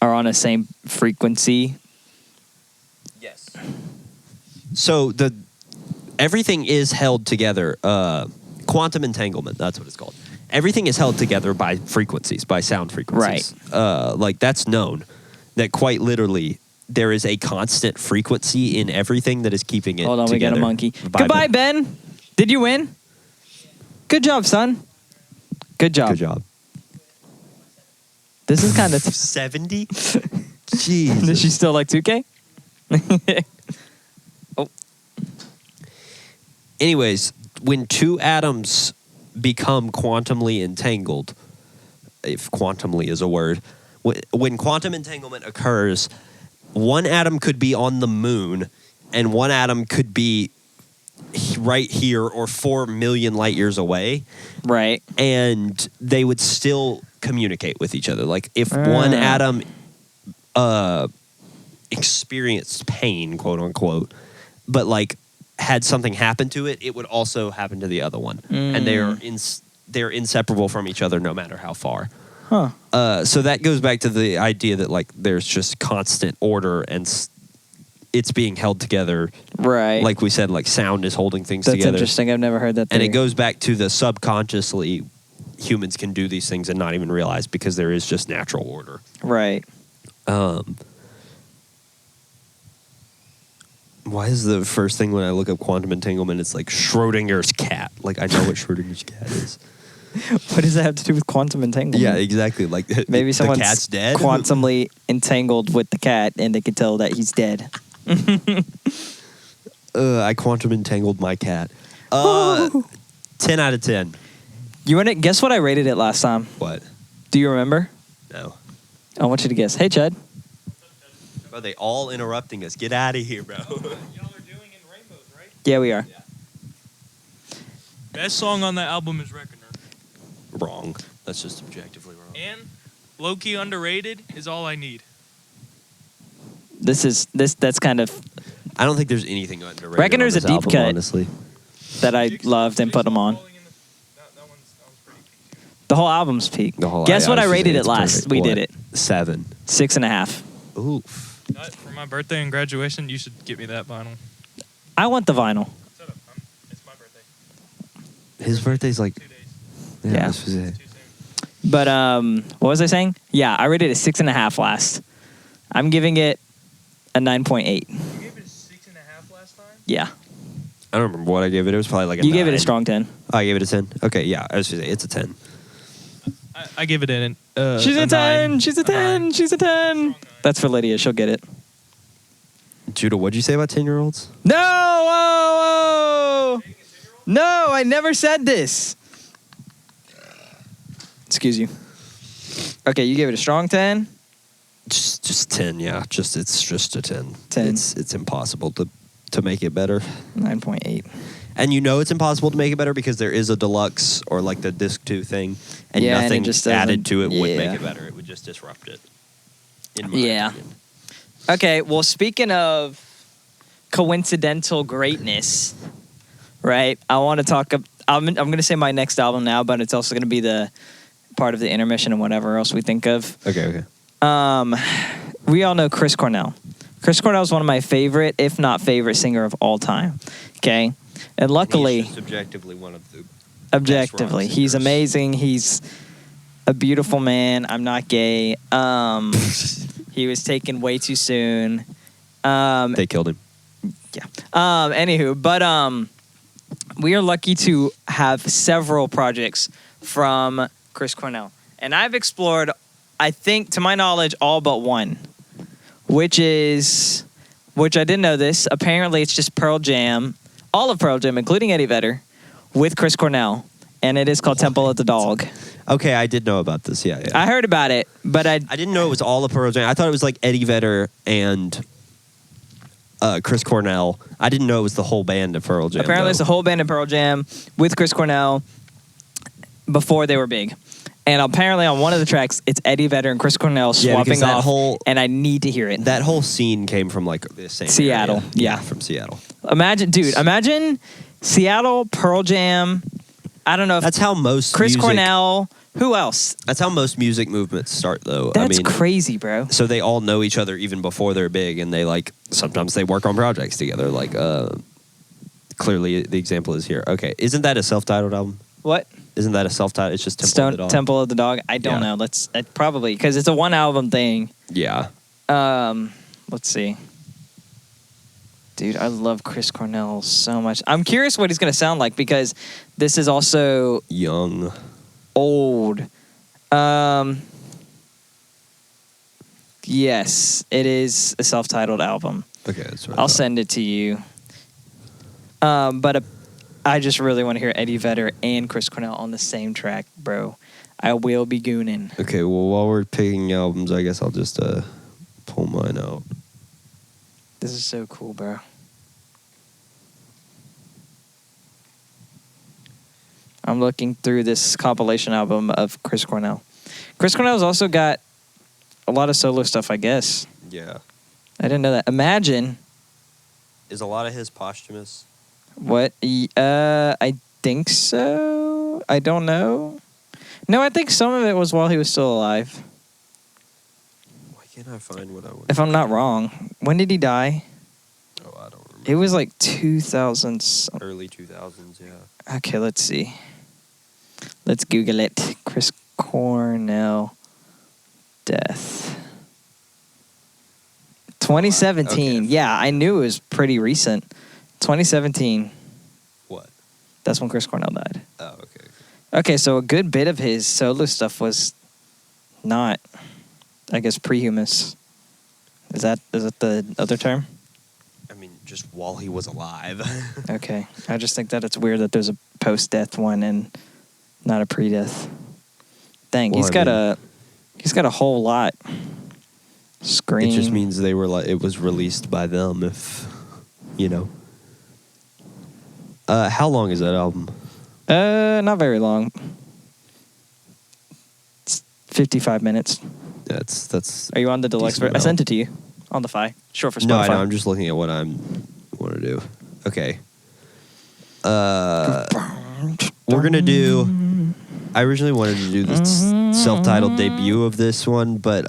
are on the same frequency. Yes. So everything is held together. Quantum entanglement, that's what it's called. Everything is held together by frequencies, by sound frequencies. Right. Like that's known. That quite literally there is a constant frequency in everything that is keeping it Hold on, together. we got a monkey. Bye, Goodbye, Ben. Did you win? Good job, son. Good job. Good job. This is kind of 70? Jeez. Does she still like 2K? Oh. Anyways, when two atoms become quantumly entangled, if quantumly is a word, when quantum entanglement occurs, one atom could be on the moon and one atom could be right here or 4 million light years away. Right. And they would still communicate with each other. Like if one atom experienced pain, quote unquote, but like had something happen to it, it would also happen to the other one. And they're inseparable from each other no matter how far. Huh. So that goes back to the idea that like there's just constant order and it's being held together. Right. Like we said, like sound is holding things That's together. interesting. I've never heard that And theory. it goes back to the subconsciously humans can do these things and not even realize because there is just natural order. Right. Why is the first thing when I look up quantum entanglement, it's like Schrodinger's cat? Like I know what Schrodinger's cat is. What does that have to do with quantum entanglement? Yeah, exactly. Like Maybe the someone's cat's dead. quantumly entangled with the cat and they can tell that he's dead. I quantum entangled my cat. 10 out of 10. You want to guess what I rated it last time? What? Do you remember? No. I want you to guess. Hey, Chad. Are they all interrupting us? Get out of here, bro. Y'all are doing In Rainbows, right? Yeah, we are. Best song on that album is Reckoner. Wrong. That's just objectively wrong. And low-key underrated is All I Need. That's kind of I don't think there's anything underrated. Reckoner's on this a deep album, cut. honestly. that I loved and put them on. That one's pretty peak. The whole album's peak. The whole- Guess what I was rated saying it it's last? perfect. We What? did it. 7. 6.5. Oof. For my birthday and graduation, you should get me that vinyl. I want the vinyl. Shut up. It's my birthday. His birthday's like 2 days. Yeah. This was it. Too soon. But what was I saying? Yeah, I rated it 6.5 last. I'm giving it a 9.8. You gave it a 6.5 last time? Yeah. I don't remember what I gave it. It was probably like a You gave it a 9. strong 10. Oh, I gave it a 10. Okay, yeah. I was gonna say it's a 10. I give it an She's a 10. 9. She's a 10. She's a 10. That's for Lydia. She'll get it. Judah, what'd you say about 10-year-olds? No! Whoa, whoa. No, I never said this. Excuse you. Okay, you gave it a strong 10. Just 10, yeah. It's just a 10. 10. It's impossible to make it better. 9.8. And you know it's impossible to make it better because there is a deluxe or like the disc 2 thing, and Yeah, and it nothing just added doesn't- to it would yeah. make it better. It would just disrupt it. In my Yeah. opinion. Okay, well, speaking of coincidental greatness, right? I want to talk. I'm going to say my next album now, but it's also going to be the part of the intermission and whatever else we think of. Okay. We all know Chris Cornell. Chris Cornell is one of my favorite, if not favorite, singer of all time. Okay, and luckily, He's just objectively one of the objectively, rock he's singers. amazing. He's a beautiful man. I'm not gay. He was taken way too soon. They killed him. Yeah. Anywho, but we are lucky to have several projects from Chris Cornell, and I've explored, I think, to my knowledge, all but one, which I didn't know this. Apparently, it's just Pearl Jam, all of Pearl Jam, including Eddie Vedder, with Chris Cornell, and it is called Temple of the Dog. Okay, I did know about this. Yeah. I heard about it, but I didn't know it was all of Pearl Jam. I thought it was like Eddie Vedder and Chris Cornell. I didn't know it was the whole band of Pearl Jam. Apparently, though. it's the whole band of Pearl Jam with Chris Cornell before they were big. And apparently, on one of the tracks, it's Eddie Vedder and Chris Cornell because swapping that off. And I need to hear it. That whole scene came from like the same Seattle, area. yeah. From Seattle. Imagine Seattle, Pearl Jam. I don't know if That's how most Chris music, Cornell. Who else? That's how most music movements start, though. That's crazy, bro. So they all know each other even before they're big, and they like sometimes they work on projects together. Like clearly, the example is here. Okay, isn't that a self-titled album? What? Isn't that a self-titled? It's just Temple of the Dog. Temple of the Dog. I don't know. Let's probably because it's a one album thing. Yeah. Let's see. Dude, I love Chris Cornell so much. I'm curious what he's gonna sound like because this is also Young. old. Yes, it is a self-titled album. Okay, that's right. I'll send it to you. But I just really want to hear Eddie Vedder and Chris Cornell on the same track, bro. I will be gooning. Okay, well, while we're picking albums, I guess I'll just pull mine out. This is so cool, bro. I'm looking through this compilation album of Chris Cornell. Chris Cornell's also got a lot of solo stuff, I guess. Yeah. I didn't know that. Imagine. Is a lot of his posthumous? What? I think so. I don't know. No, I think some of it was while he was still alive. Why can't I find what I want? If I'm not wrong. When did he die? Oh, I don't remember. It was like 2000s. Early 2000s, yeah. Okay, let's see. Let's Google it. Chris Cornell death. 2017. Okay. Yeah, I knew it was pretty recent. 2017. What? That's when Chris Cornell died. Oh, okay. Okay, so a good bit of his solo stuff was not, I guess, prehumous. Is that the other term? I mean, just while he was alive. Okay. I just think that it's weird that there's a post-death one and not a pre-death. Dang, Well, he's got a whole lot. Scream. It just means they were like it was released by them. If you know. How long is that album? Not very long. It's 55 minutes. That's. Are you on the deluxe Decent version? I sent it to you on the Fi. Short for Spotify. No, I know. I'm just looking at what I want to do. Okay. We're gonna do. I originally wanted to do this self-titled debut of this one, but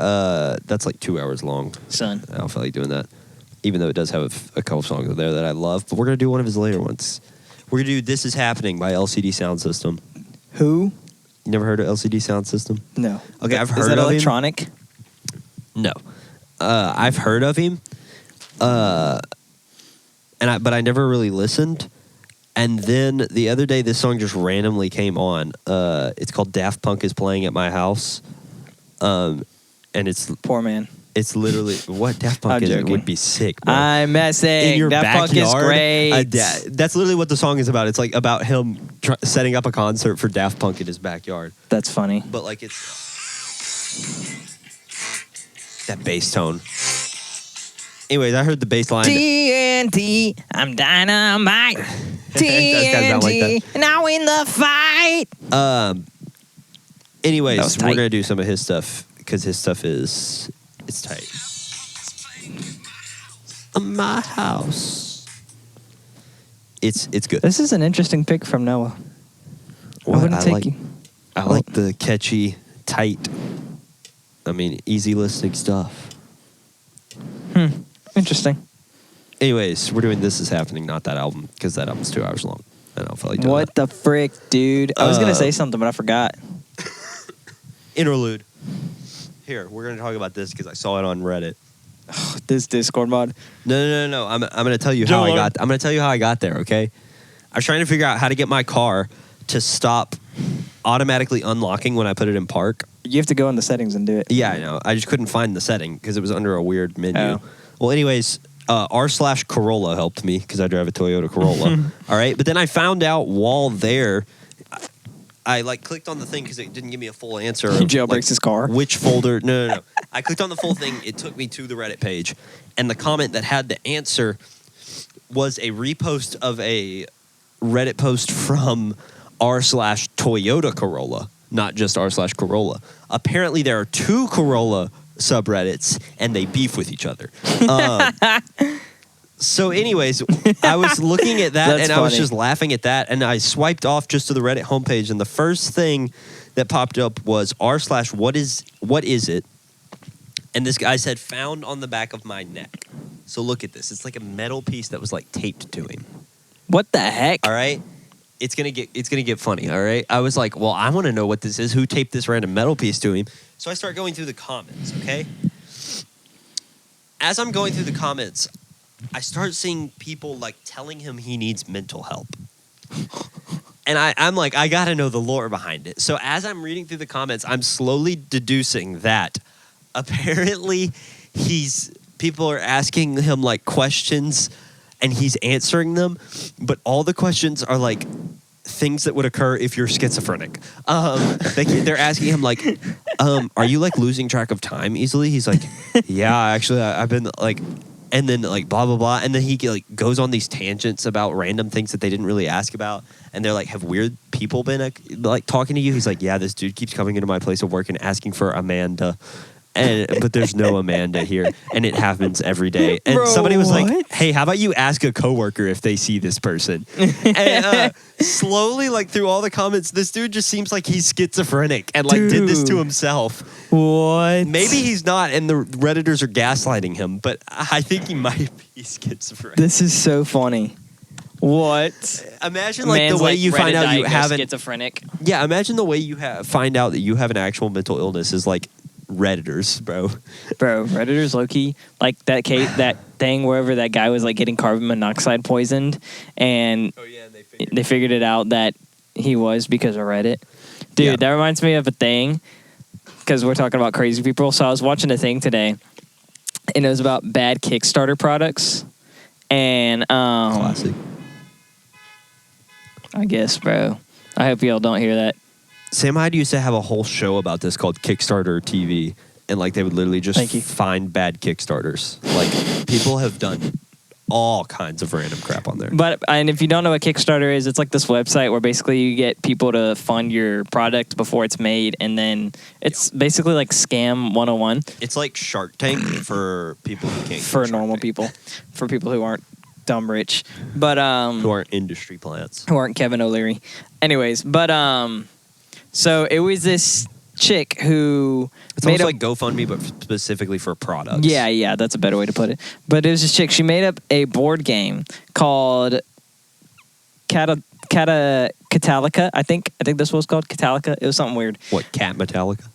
that's like 2 hours long. Son. I don't feel like doing that, even though it does have a couple songs in there that I love. But we're gonna do one of his later ones. We're gonna do "This Is Happening" by LCD Sound System. Who? You never heard of LCD Sound System? No. Okay, I've heard Is that of electronic? him. No, I've heard of him, but I never really listened. And then the other day, this song just randomly came on. It's called "Daft Punk Is Playing at My House," and it's Poor man. it's literally what Daft Punk I'm is joking. would be sick, bro. I'm messing. In your Daft backyard, Punk is great. that's literally what the song is about. It's like about him setting up a concert for Daft Punk in his backyard. That's funny. But like it's that bass tone. Anyways, I heard the bass line. TNT, I'm dynamite. It does kinda sound like that. TNT, now in the fight. Anyways, That was we're tight. gonna do some of his stuff because his stuff it's tight. My house. It's good. This is an interesting pick from Noah. What? I wouldn't take like, you. I like the catchy, tight. I mean, easy listening stuff. Interesting. Anyways, we're doing "This Is Happening," not that album, because that album's 2 hours long. I don't feel like doing What the frick, dude? I was gonna say something, but I forgot. that. Interlude. Here, we're gonna talk about this because I saw it on Reddit. This Discord mod. No. I'm gonna tell you how I got. I'm gonna tell you how I got there. Okay. I was trying to figure out how to get my car to stop automatically unlocking when I put it in park. You have to go in the settings and do it. Yeah, I know. I just couldn't find the setting because it was under a weird menu. Oh. Well, anyways, r/Corolla helped me because I drive a Toyota Corolla. All right, but then I found out while there, I like clicked on the thing because it didn't give me a full answer. He of, jailbreaks like, his car. Which folder? No. I clicked on the full thing. It took me to the Reddit page, and the comment that had the answer was a repost of a Reddit post from r/Toyota Corolla, not just r/Corolla. Apparently, there are 2 Corolla subreddits, and they beef with each other. So, anyways, I was looking at that, and I was just laughing at that, and I swiped off just to the Reddit homepage, and the first thing that popped up was r/what is it? And this guy said, found on the back of my neck. So look at this. It's like a metal piece that was like taped to him. What the heck? All right. It's gonna get funny. All right. I was like, well, I want to know what this is. Who taped this random metal piece to him? So I start going through the comments. Okay. As I'm going through the comments, I start seeing people like telling him he needs mental help. And I'm like, I gotta know the lore behind it. So as I'm reading through the comments, I'm slowly deducing that apparently people are asking him like questions and he's answering them, but all the questions are like things that would occur if you're schizophrenic. They're asking him like, are you like losing track of time easily? He's like, yeah, actually I've been like, and then like blah blah blah, and then he like goes on these tangents about random things that they didn't really ask about, and they're like, have weird people been like talking to you? He's like, yeah, this dude keeps coming into my place of work and asking for Amanda. But there's no Amanda here, and it happens every day. And Bro, somebody was what? like, "Hey, how about you ask a coworker if they see this person?" And slowly, like through all the comments, this dude just seems like he's schizophrenic and like did this to Dude. himself. What? Maybe he's not, and the Redditors are gaslighting him, but I think he might be schizophrenic. This is so funny. What? Imagine like Man's the way like you find out you Reddit-diagnosed have an schizophrenic. yeah. Imagine the way you find out that you have an actual mental illness is like Redditors, bro. Bro, Redditors low-key, like that that thing wherever that guy was like getting carbon monoxide poisoned, and Yeah, and they figured it out that he was because of Reddit. Dude, Yeah. that reminds me of a thing, because we're talking about crazy people. So I was watching a thing today, and it was about bad Kickstarter products, and Classic. I guess, bro. I hope y'all don't hear that. Sam Hyde used to have a whole show about this called Kickstarter TV, and like they would literally just Thank you. find bad Kickstarters. Like people have done all kinds of random crap on there. And if you don't know what Kickstarter is, it's like this website where basically you get people to fund your product before it's made, and then it's basically like Scam 101 It's like Shark Tank for people who can't. for get Shark normal Tank. people, for people who aren't dumb rich, but Who aren't industry plants. who aren't Kevin O'Leary. Anyways, but so it was this chick who It's made almost a like GoFundMe, but specifically for products. yeah, that's a better way to put it. But it was this chick. She made up a board game called Catalica. I think this was called Catalica. It was something weird. What, Cat Metallica?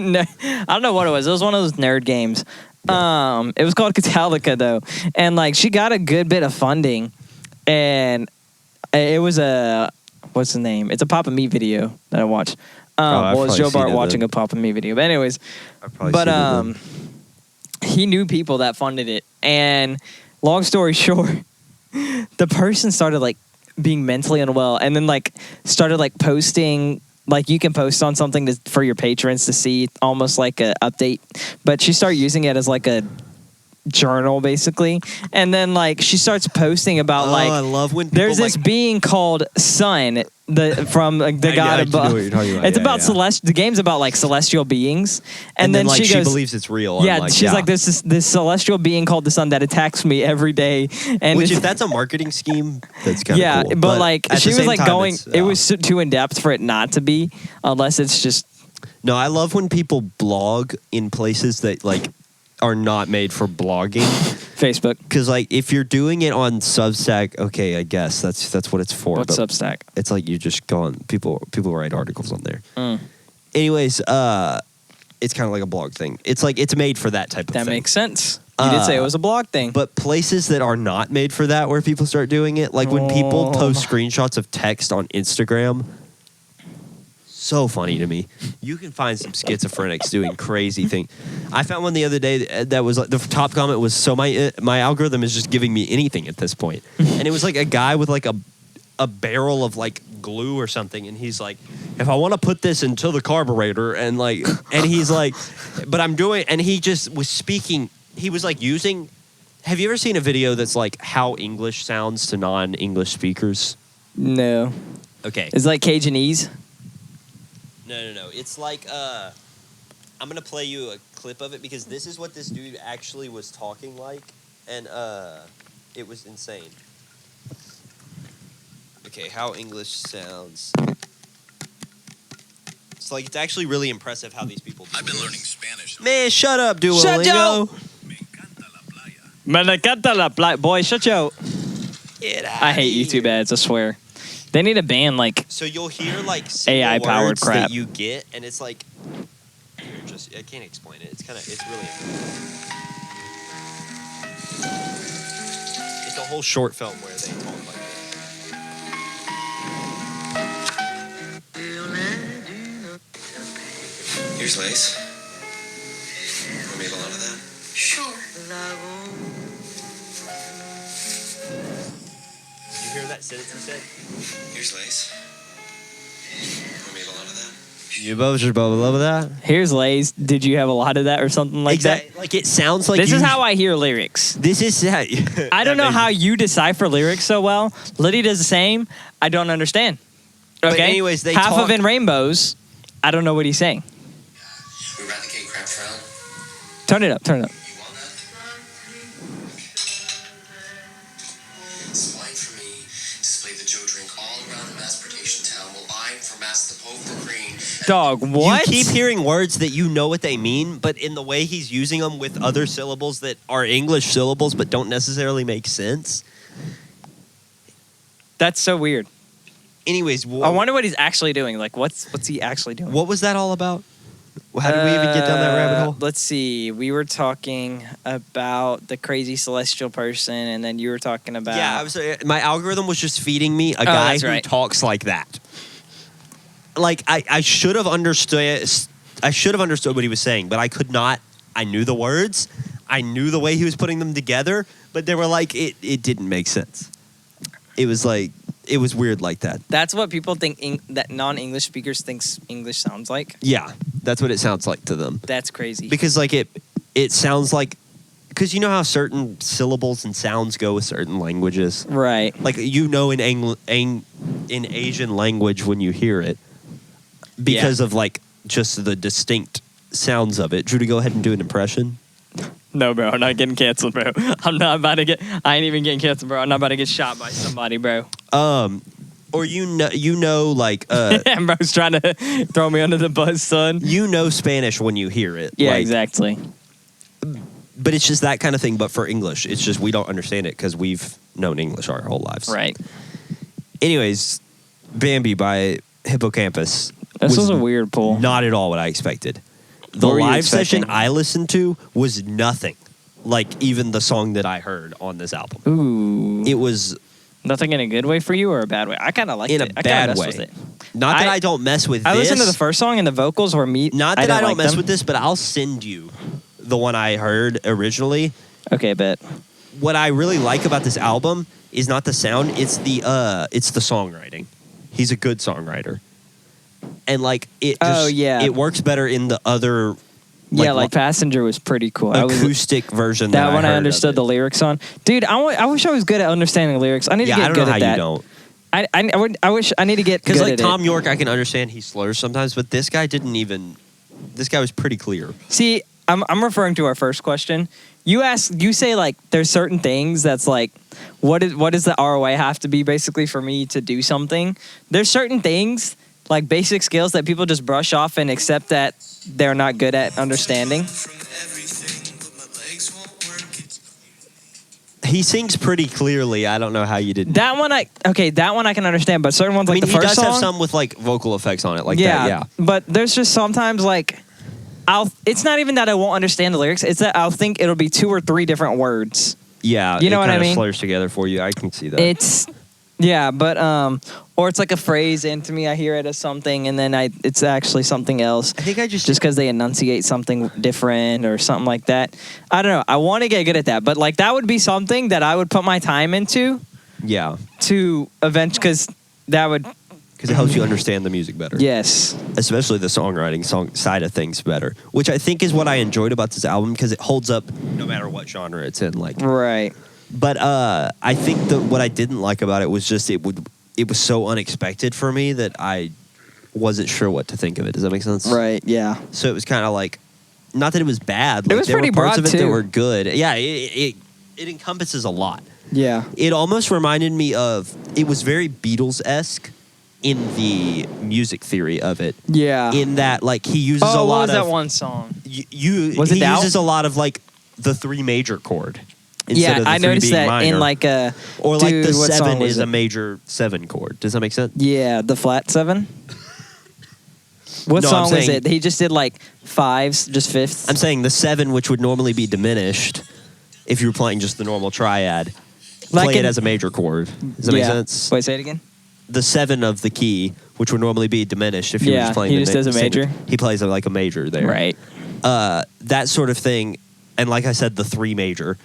No, I don't know what it was. It was one of those nerd games. It was called Catalica though, and like she got a good bit of funding, and it was what's the name? It's a Papa Me video that I watched. I've Well, it's probably Joe seen Bart it watching then. a Papa Me video. But anyways, he knew people that funded it, and long story short, the person started like being mentally unwell, and then like started like posting. Like you can post on something for your patrons to see, almost like a update. But she started using it as like a journal, basically. And then like she starts posting about I love when people there's this like, being called Sun, from like the I god know above. what you're talking about. It's Yeah, about yeah. The game's about like celestial beings, and then like she goes. believes it's real. I'm Yeah, like, she's like this celestial being called the Sun that attacks me every day, and Which, it's- if that's a marketing scheme, that's kind of yeah, cool. but like at she the was same like time, going. it's, It was too in depth for it not to be, unless it's just No, I love when people blog in places that like are not made for blogging. Facebook. Because like if you're doing it on Substack, okay, I guess that's what it's for. What's but Substack? It's like you just go on people write articles on there. Mm. Anyways, it's kind of like a blog thing. It's like it's made for that type of That thing. makes sense. You did say it was a blog thing. But places that are not made for that, where people start doing it, like when people Oh. post screenshots of text on Instagram, so funny to me. You can find some schizophrenics doing crazy things. I found one the other day that was like the top comment was, "So my algorithm is just giving me anything at this point," and it was like a guy with like a barrel of like glue or something, and he's like, if I want to put this into the carburetor, and like, and he's like, but I'm doing, and he just was speaking. He was like using. Have you ever seen a video that's like how English sounds to non-English speakers? No. Okay. It's like Cajunese. No. It's like I'm gonna play you a clip of it because this is what this dude actually was talking like, and it was insane. Okay, how English sounds. It's like it's actually really impressive how these people do I've been this. learning Spanish. Man, shut up, Duolingo. Shut yo! Me encanta la playa. Me encanta la playa. Boy, shut yo. Get I hate outta YouTube here. ads, I swear. They need to ban, like, So you'll hear like single AI-powered words crap. that you get, and it's like, I can't explain it. It's really. It's a whole short film where they talk like this. Here's lace. Want me to lot of that? Sure. Did you hear that sentence he said? Here's lace. Want me to lot of that? You both should love that. here's Lay's. Did you have a lot of that or something like that? Like it sounds like This you is how I hear lyrics. This is how. I don't know how you decipher lyrics so well. Liddy does the same. I don't understand. But Okay. anyways, they half talk- of In Rainbows. I don't know what he's saying. We eradicate crab trail. Turn it up. Turn it up. You want that? It's fine for me. Display the Joe drink all around the masturbatation town while I'm for mass the Pope the Green. Dog, what? You keep hearing words that you know what they mean, but in the way he's using them with other syllables that are English syllables but don't necessarily make sense. That's so weird. Anyways, I wonder what he's actually doing. Like, what's he actually doing? what was that all about? How did we even get down that rabbit hole? Let's see. We were talking about the crazy celestial person, and then you were talking about. Yeah, my algorithm was just feeding me a guy that's who right. talks like that. Like I should have understood. I should have understood what he was saying, but I could not. I knew the words. I knew the way he was putting them together, but they were like it didn't make sense. It was like it was weird like that. That's what people think that non-English speakers thinks English sounds like. Yeah, that's what it sounds like to them. That's crazy. Because like it sounds like because you know how certain syllables and sounds go with certain languages. Right. Like in Asian language when you hear it because of like just the distinct sounds of it. Drew, to go ahead and do an impression. No, bro. I'm not getting canceled, bro. I'm not about to get. I ain't even getting canceled, bro. I'm not about to get shot by somebody, bro. Or you know like And bro's trying to throw me under the bus, son. you know Spanish when you hear it. Yeah, like, exactly. But it's just that kind of thing, but for English. It's just we don't understand it because we've known English our whole lives. Right. Anyways, Bambi by Hippo Campus. This was a weird pull. Not at all what I expected. The What were you live session expecting? I listened to was nothing like even the song that I heard on this album. Ooh. It was Nothing in a good way for you or a bad way? I kind of liked in it. a I bad kinda way. messed with it. Not that I don't mess with I this. listened to the first song and the vocals were me. Not that I don't like mess them. with this, but I'll send you the one I heard originally. Okay, bet. What I really like about this album is not the sound, it's the songwriting. He's a good songwriter. And like it just Oh, yeah. it works better in the other Like Passenger was pretty cool. acoustic version that that one I I heard understood of the it. lyrics on. Dude, I wish I was good at understanding lyrics. I need to Yeah, get I don't good know how at that. you don't. I wish I need to get Because good like at Tom it. York, I can understand he slurs sometimes, but this guy didn't even. This guy was pretty clear. See, I'm referring to our first question. You say like there's certain things that's like what does the ROI have to be basically for me to do something? There's certain things like basic skills that people just brush off and accept that they're not good at understanding. He sings pretty clearly. I don't know how you didn't. That one I can understand, but certain ones I like mean, the he first does song, have some with like vocal effects on it, like that. Yeah. But there's just sometimes like it's not even that I won't understand the lyrics. It's that I'll think it'll be 2 or 3 different words. Yeah, You know it what I kinda mean? slurs together for you. I can see that. It's but or it's like a phrase into me. I hear it as something, and then it's actually something else. I think I just because they enunciate something different or something like that. I don't know. I want to get good at that, but like that would be something that I would put my time into. Yeah, to because that would because it helps you understand the music better. yes. Especially the song side of things better, which I think is what I enjoyed about this album because it holds up no matter what genre it's in. Like, Right. but I think that what I didn't like about it was just it was so unexpected for me that I wasn't sure what to think of it. Does that make sense? Right. Yeah. So it was kind of like, not that it was bad. It Like, was there pretty were parts broad, of it that too. were good. Yeah, it encompasses a lot. Yeah. It almost reminded me of. It was very Beatles-esque in the music theory of it. Yeah. In that, like, he uses oh, a what lot was of that one song? Was it he Doubt? uses a lot of like the 3 major chord. Instead Yeah, of the I 3 noticed being that minor. in like a or like the dude, what 7 song was is a it? major 7 chord. Does that make sense? Yeah, the flat 7. What No, I'm song was saying- it? He just did like 5s, just 5ths. I'm saying the 7, which would normally be diminished if you were playing just the normal triad, Like play it in- as a major chord. Does that make sense? Wait, say it again. The 7 of the key, which would normally be diminished if you were Yeah, just playing he the just does a standard- major. He plays it like a major there. Right. That sort of thing, and like I said, the 3 major.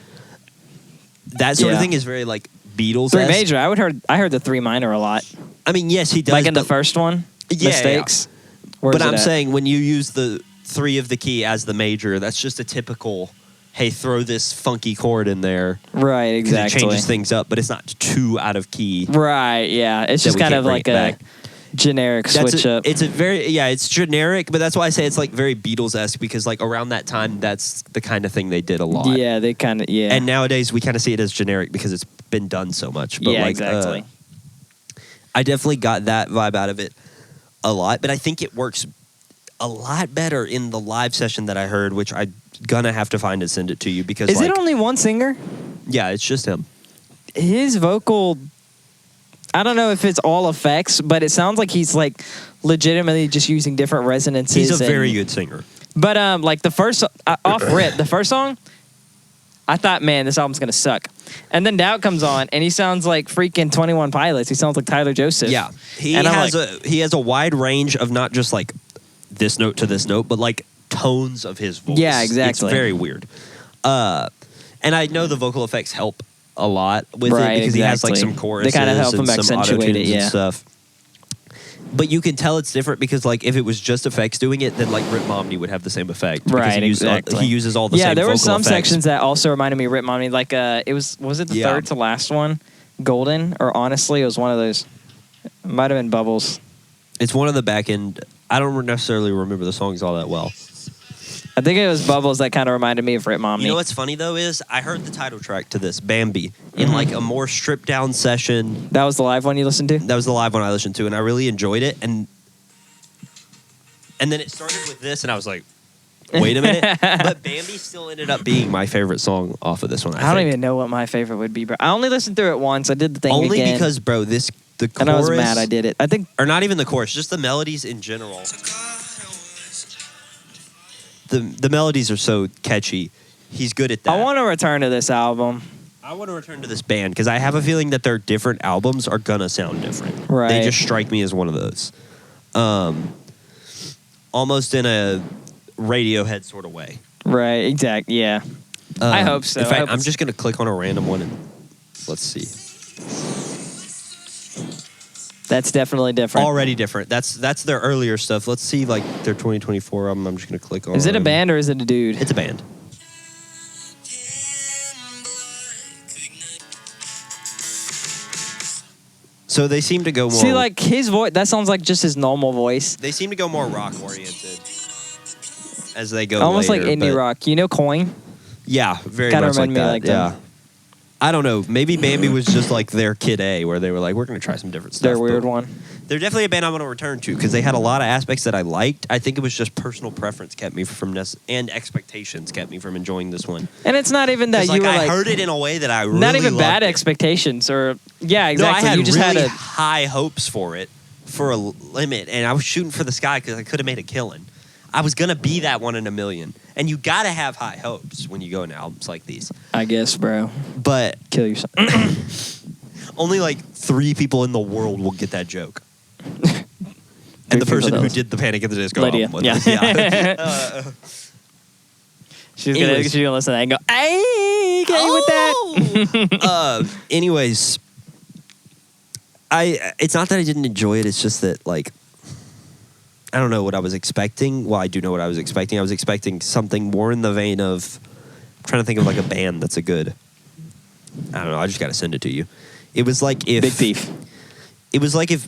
That sort of Yeah. thing is very like Beatles. 3 major. I heard the 3 minor a lot. I mean, yes, he does. Like in the but- first one. Yeah, Mistakes. Where's But it I'm at? saying when you use the 3 of the key as the major, that's just a typical, hey, throw this funky chord in there. Right, 'Cause exactly. It changes things up, but it's not too out of key. Right, yeah. It's that just we kind can't of bring like it a back. generic switch up. It's a very, it's generic, but that's why I say it's like very Beatles-esque because like around that time, that's the kind of thing they did a lot. Yeah, they kind of, yeah. And nowadays we kind of see it as generic because it's been done so much. But yeah, like, exactly. I definitely got that vibe out of it a lot, but I think it works a lot better in the live session that I heard, which I'm gonna have to find and send it to you because Is like, it only one singer? yeah, it's just him. His vocal, I don't know if it's all effects, but it sounds like he's like legitimately just using different resonances. He's a and- very good singer. But like the first off rip, the first song, I thought, man, this album's gonna suck. And then Doubt comes on, and he sounds like freaking 21 Pilots. He sounds like Tyler Joseph. Yeah, he And I'm has like- he has a wide range of not just like this note to this note, but like tones of his voice. Yeah, exactly. It's very weird. And I know the vocal effects help a lot with Right, it because he has like exactly. some choruses They kinda help and him some accentuate it, autotunes yeah. and stuff. But you can tell it's different because like if it was just effects doing it, then like Rip Momney would have the same effect. Because Right, he uses exactly. he uses all the Yeah, same there were vocal some effects. sections that also reminded me of Rip Mommy. Like was it the Yeah. third to last one? Golden, or honestly, it was one of those. It might have been Bubbles. It's one of the back end. I don't necessarily remember the songs all that well. I think it was Bubbles that kind of reminded me of Rip Mommy. You know what's funny though is I heard the title track to this, Bambi, in Mm-hmm. like a more stripped down session. That was the live one you listened to? That was the live one I listened to, and I really enjoyed it. And then it started with this, and I was like, wait a minute. But Bambi still ended up being my favorite song off of this one. I don't think. even know what my favorite would be, bro. I only listened through it once. I did the thing Only again. because, bro, the chorus. And I was mad I did it. I think Or not even the chorus, just the melodies in general. The melodies are so catchy. He's good at that. I want to return to this album. I want to return to this band because I have a feeling that their different albums are gonna sound different. Right. They just strike me as one of those. Almost in a Radiohead sort of way. Right, exact. Yeah. I hope so. In I fact, hope I'm it's- just gonna click on a random one and let's see. That's definitely different. Already different. That's their earlier stuff. Let's see like their 2024 album. I'm just gonna click on. Is it a band or is it a dude? It's a band. So they seem to go more. See, like his voice, that sounds like just his normal voice. They seem to go more rock oriented as they go. Almost later, like indie but- rock. You know Coin? Yeah, very Kinda much like remind me that. like yeah. them. I don't know. Maybe Bambi was just like their Kid A, where they were like, we're going to try some different stuff. Their weird but one. They're definitely a band I want to return to because they had a lot of aspects that I liked. I think it was just personal preference kept me from and expectations kept me from enjoying this one. And it's not even that 'Cause, you were I like heard it in a way that I really not even bad loved it. expectations or yeah, No, exactly. I had you just really had a high hopes for it for a limit, and I was shooting for the sky because I could have made a killing. I was gonna be that one in a million, and you gotta have high hopes when you go into albums like these. I guess, bro. But Kill yourself. only like 3 people in the world will get that joke. Three And the people person who knows. did the Panic at the Disco Lydia. album. Yeah. Yeah. she's Anyways. gonna listen to that and go, hey, get you with that. Anyways, It's not that I didn't enjoy it. It's just that like I don't know what I was expecting. Well, I do know what I was expecting. I was expecting something more in the vein of I'm trying to think of like a band that's a good. I don't know. I just got to send it to you. It was like if Big Thief. It was like if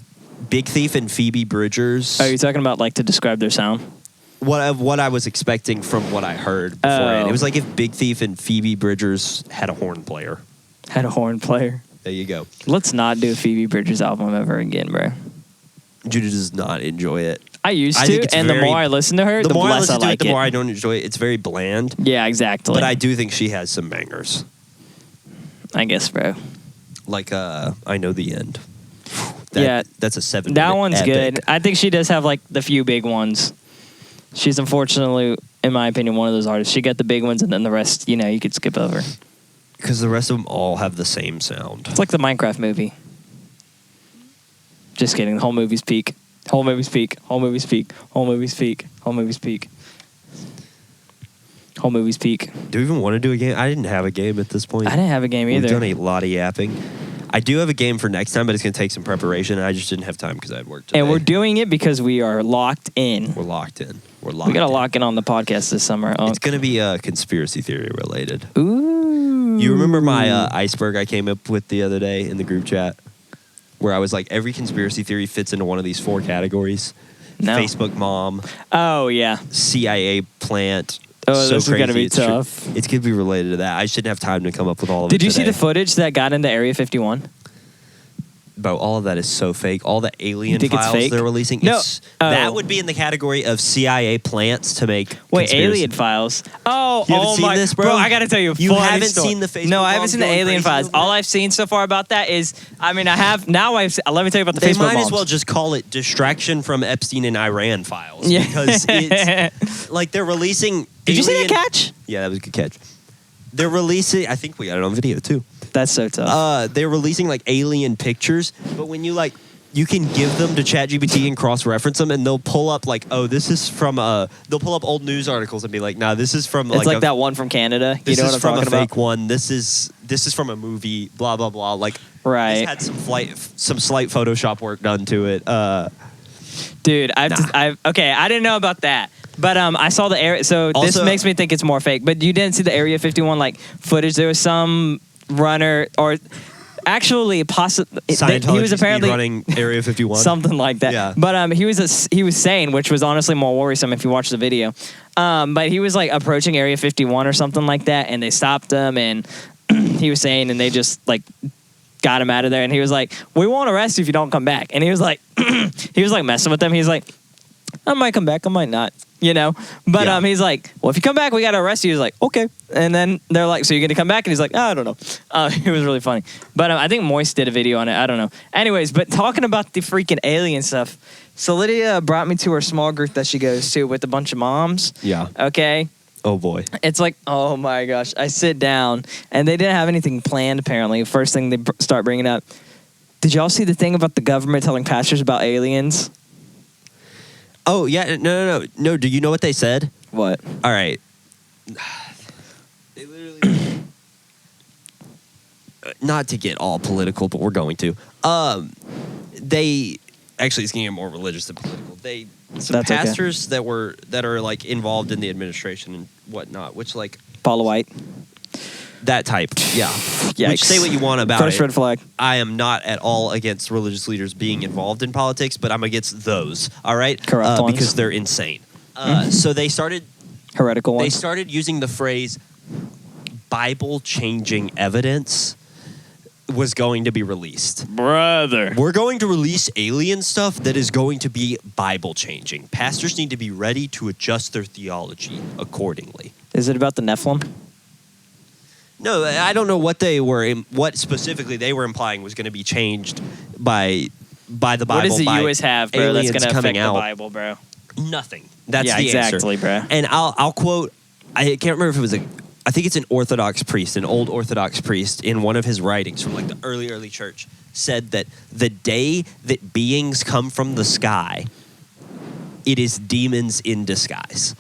Big Thief and Phoebe Bridgers. Oh, you're talking about like to describe their sound? What I was expecting from what I heard beforehand. Oh. It was like if Big Thief and Phoebe Bridgers had a horn player. Had a horn player. There you go. Let's not do a Phoebe Bridgers album ever again, bro. Judah does not enjoy it. I used I think to, it's and very- the more I listen to her, the more I less listen I to like it, the more I don't enjoy it. It's very bland. Yeah, exactly. But I do think she has some bangers. I guess, bro. Like I Know the End. Yeah. That's a 7 That minute one's epic. good. I think she does have like the few big ones. She's unfortunately, in my opinion, one of those artists. She got the big ones, and then the rest, you could skip over. Because the rest of them all have the same sound. It's like the Minecraft movie. Just kidding. The whole movie's peak. Whole movie's peak. Whole movie's peak. Whole movie's peak. Whole movie's peak. Whole movie's peak. Do we even want to do a game? I didn't have a game at this point. I didn't have a game either. We've done a lot of yapping. I do have a game for next time, but it's going to take some preparation, and I just didn't have time because I had work today. And we're doing it because we are locked in. We're locked in. We're locked We got to in. lock in on the podcast this summer. It's going to be conspiracy theory related. Ooh. You remember my iceberg I came up with the other day in the group chat? Where I was like, every conspiracy theory fits into one of these 4 categories. No. Facebook mom, Oh, yeah. CIA plant. Oh, so this is gonna crazy, be it's true. tough. It's going to be related to that. I shouldn't have time to come up with all of it Did you see today. the footage that got into Area 51? Bro, all of that is so fake. All the alien You think it's files fake? they're releasing. No. That Oh. would be in the category of CIA plants to make. Wait, conspiracy- Alien Files. Oh, You haven't oh seen my, this, bro? I gotta tell you, a You funny haven't story. seen the Facebook No, I haven't moms seen the going Alien crazy Files. over All it? I've seen so far about that is, I mean, I have now. Let me tell you about the They Facebook might moms. as well just call it distraction from Epstein and Iran files. Yeah. Because it's like they're releasing. Did you see alien- that catch? Yeah, that was a good catch. They're releasing. I think we got it on video too. That's so tough. They're releasing like alien pictures, but when you can give them to ChatGPT and cross-reference them, and they'll pull up like, oh, this is from they'll pull up old news articles and be like, nah, this is from It's like a, that one from Canada. You This know is what I'm from talking a fake about? one. This is from a movie. Blah blah blah. Like, Right. This had some slight Photoshop work done to it. Dude, I didn't know about that. But I saw the area. So this Also- makes me think it's more fake. But you didn't see the Area 51 like footage. There was some runner or actually possibly he Scientology was apparently running Area 51. something like that. Yeah. But he was saying, which was honestly more worrisome if you watch the video. But he was like approaching Area 51 or something like that, and they stopped him, and he was saying, and they just like got him out of there, and he was like, "We won't arrest you if you don't come back." And he was like, messing with them. He's like, "I might come back, I might not." But Yeah. he's like, well, if you come back, we got to arrest you. He's like, okay. And then they're like, so you're going to come back? And he's like, oh, I don't know. It was really funny. But I think Moist did a video on it. I don't know. Anyways, but talking about the freaking alien stuff. So Lydia brought me to her small group that she goes to with a bunch of moms. Yeah. Okay. Oh boy. It's like, oh my gosh. I sit down and they didn't have anything planned apparently. First thing they start bringing up. Did y'all see the thing about the government telling pastors about aliens? Oh yeah. No. Do you know what they said? What? All right. They literally. Not to get all political, but we're going to. They actually, it's going to get more religious than political. Some That's okay. pastors that are like involved in the administration and whatnot, which like Paula White. that type, yeah. Yikes. Which say what you want about First it. red flag. I am not at all against religious leaders being involved in politics, but I'm against those. All right, Corrupt ones. because they're insane. So they started. Heretical They ones. started using the phrase Bible-changing evidence was going to be released. Brother. We're going to release alien stuff that is going to be Bible-changing. Pastors need to be ready to adjust their theology accordingly. Is it about the Nephilim? No, I don't know what specifically they were implying was going to be changed by the Bible. What does the by US have, bro, that's aliens going to coming affect the out. Bible, bro? Nothing. That's Yeah, the exactly, answer. bro. And I'll quote. I can't remember if it was I think it's an Orthodox priest, an old Orthodox priest, in one of his writings from like the early church, said that the day that beings come from the sky, it is demons in disguise.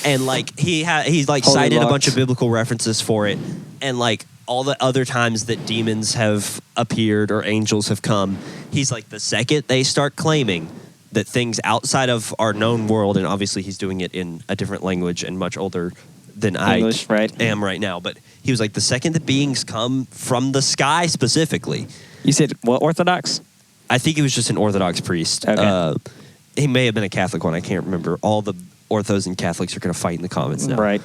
And like he's like Holy cited a locks. bunch of biblical references for it, and like all the other times that demons have appeared or angels have come, he's like, the second they start claiming that things outside of our known world, and obviously he's doing it in a different language and much older than English, I right. am right now, but he was like, the second that beings come from the sky specifically. You said what, Orthodox? I think he was just an Orthodox priest. Okay. He may have been a Catholic one. I can't remember. All the Orthos and Catholics are going to fight in the comments now. Right.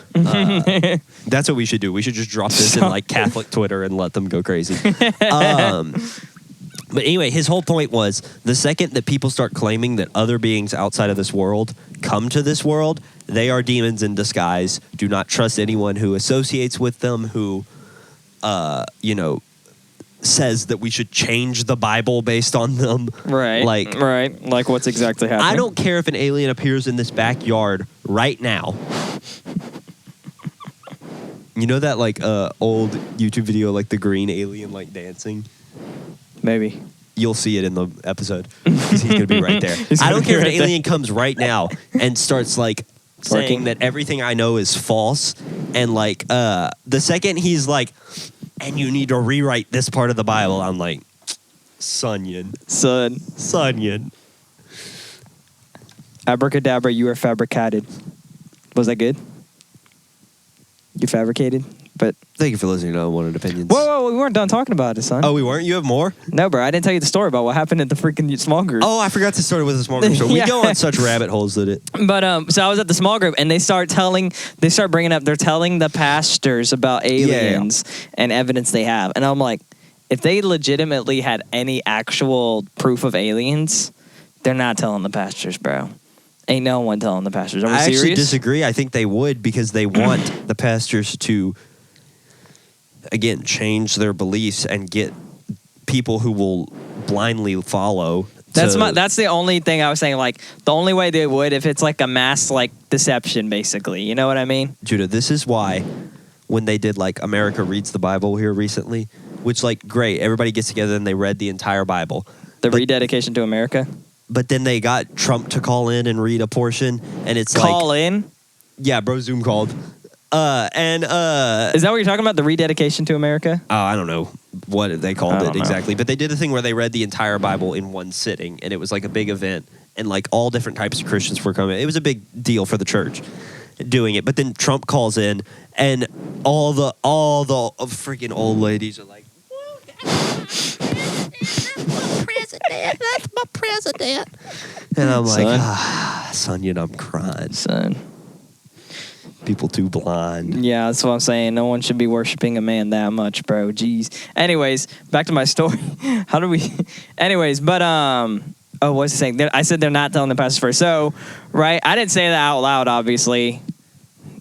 That's what we should do. We should just drop this in like Catholic Twitter and let them go crazy. But anyway, his whole point was the second that people start claiming that other beings outside of this world come to this world, they are demons in disguise. Do not trust anyone who associates with them, who, says that we should change the Bible based on them. Right. Like what's exactly happening? I don't care if an alien appears in this backyard right now. You know that like old YouTube video, like the green alien like dancing? Maybe. You'll see it in the episode because he's going to be right there. I don't care if an alien comes right now and starts like saying that everything I know is false. And like the second he's like, and you need to rewrite this part of the Bible, I'm like, Sunyan. Abracadabra, you are fabricated. Was that good? You fabricated? But Thank you for listening to Unwanted Opinions. whoa, we weren't done talking about it, son. Oh, we weren't? You have more? No, bro, I didn't tell you the story about what happened at the freaking small group. Oh, I forgot to start it with a small group. So we Yeah. go on such rabbit holes that it... But so I was at the small group and they're telling the pastors about aliens and evidence they have. And I'm like, if they legitimately had any actual proof of aliens, they're not telling the pastors, bro. Ain't no one telling the pastors. Are we I serious? actually disagree. I think they would because they want the pastors to, again, change their beliefs and get people who will blindly follow. That's the only thing I was saying. Like the only way they would if it's like a mass like deception, basically. You know what I mean? Judah, this is why when they did like America Reads the Bible here recently, which like great, everybody gets together and they read the entire Bible. The rededication to America. But then they got Trump to call in and read a portion, and it's Call in. Yeah, bro, Zoom called. Is that what you're talking about? The rededication to America? Oh, I don't know what they I called don't it know. exactly, but they did a thing where they read the entire Bible in one sitting, and it was like a big event, and like all different types of Christians were coming. It was a big deal for the church doing it. But then Trump calls in, and all the freaking old ladies are like, That's my president. and I'm like, Son. Sonya, I'm crying. Son. People too blind. Yeah, that's what I'm saying. No one should be worshiping a man that much, bro. Jeez. Anyways, back to my story. How do we... Anyways, but, oh, what was I saying? I said they're not telling the pastors first. So, right, I didn't say that out loud, obviously.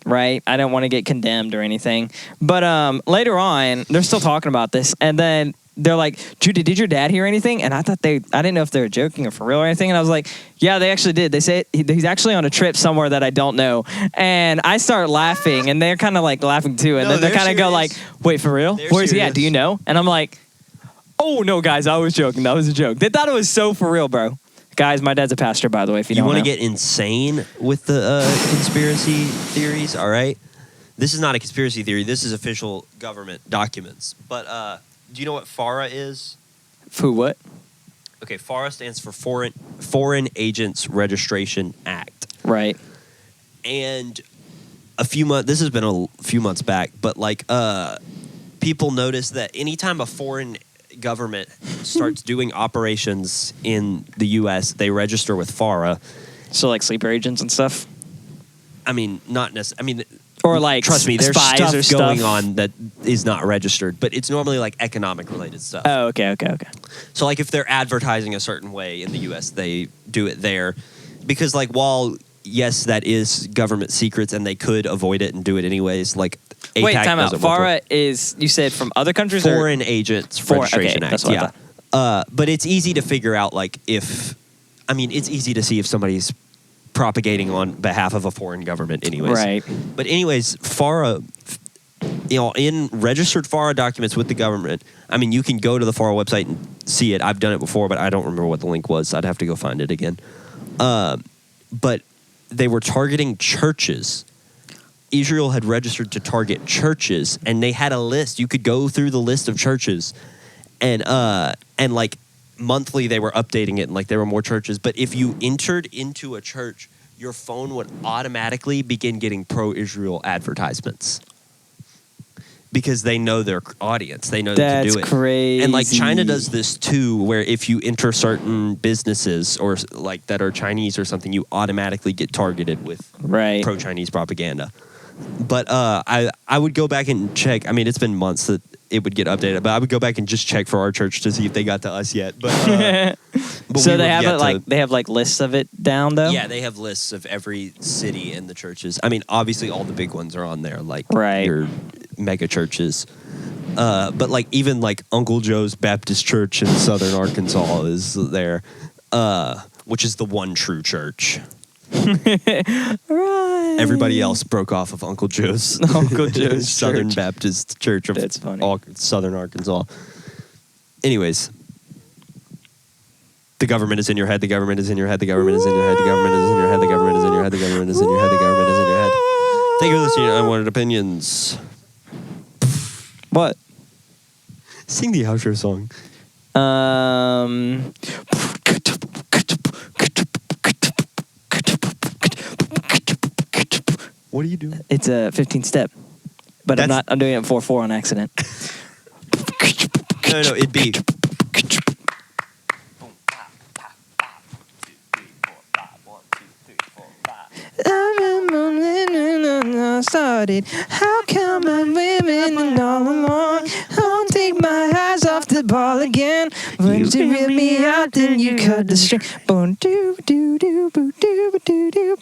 Right? I didn't want to get condemned or anything. But later on, they're still talking about this. And then they're like, Judy, did your dad hear anything? And I didn't know if they were joking or for real or anything. And I was like, yeah, they actually did. They say he's actually on a trip somewhere that I don't know. And I start laughing, and they're kind of like laughing too. And No, then they they're kind of go serious. like, wait, for real? They're Where's he at? serious. Do you know? And I'm like, oh, no, guys, I was joking. That was a joke. They thought it was so for real, bro. Guys, my dad's a pastor, by the way, if you You don't know. want to get insane with the conspiracy theories, all right? This is not a conspiracy theory. This is official government documents. But do you know what FARA is? Who, what? Okay, FARA stands for Foreign Agents Registration Act. Right. And this has been a few months back, but like people notice that anytime a foreign government starts doing operations in the U.S., they register with FARA. So like sleeper agents and stuff? I mean, not necessarily. I mean, Or like trust me, there's spies stuff or stuff going on that is not registered, but it's normally like economic related stuff. Oh, okay. So like if they're advertising a certain way in the U.S., they do it there. Because like while, yes, that is government secrets and they could avoid it and do it anyways, like APAC Wait, time out. doesn't work FARA is, you said, from other countries? Foreign Agents Registration okay, Act. that's what I Yeah. But it's easy to figure out like it's easy to see if somebody's propagating on behalf of a foreign government anyways. Right. But anyways, FARA, in registered FARA documents with the government, I mean, you can go to the FARA website and see it. I've done it before, but I don't remember what the link was. I'd have to go find it again. But they were targeting churches Israel had registered to target churches, and they had a list. You could go through the list of churches, and like monthly they were updating it, and like there were more churches. But if you entered into a church, your phone would automatically begin getting pro-Israel advertisements. Because they know their audience, they know to do it. That's crazy. And like China does this too, where if you enter certain businesses or like that are Chinese or something, you automatically get targeted with Right. pro-Chinese propaganda. But I would go back and check. I mean, it's been months that it would get updated, but I would go back and just check for our church to see if they got to us yet. But, but So we they would have get it like they have like lists of it down though. yeah, they have lists of every city and the churches. I mean, obviously all the big ones are on there, like Right. your mega churches. But like even like Uncle Joe's Baptist Church in Southern Arkansas is there, which is the one true church. Right. Everybody else broke off of Uncle Joe's Uncle Joe's Southern Church. Baptist Church of That's funny. Southern Arkansas. Anyways, the government is in your head. The government is in your head. The government is in your head. The government is in your head. The government is in your head. The government is in your head. The government is in your head. Thank you for listening to Unwanted Opinions. What? Sing the outro song. What are you doing? It's a 15 step, but That's- I'm doing it 4/4 on accident. No, it'd be. Started. How come I'm women all along? Don't take my eyes off the ball again. When you rip me out, then you cut the string. Boom, doo, doo, doo, boo, doo, doo, doo.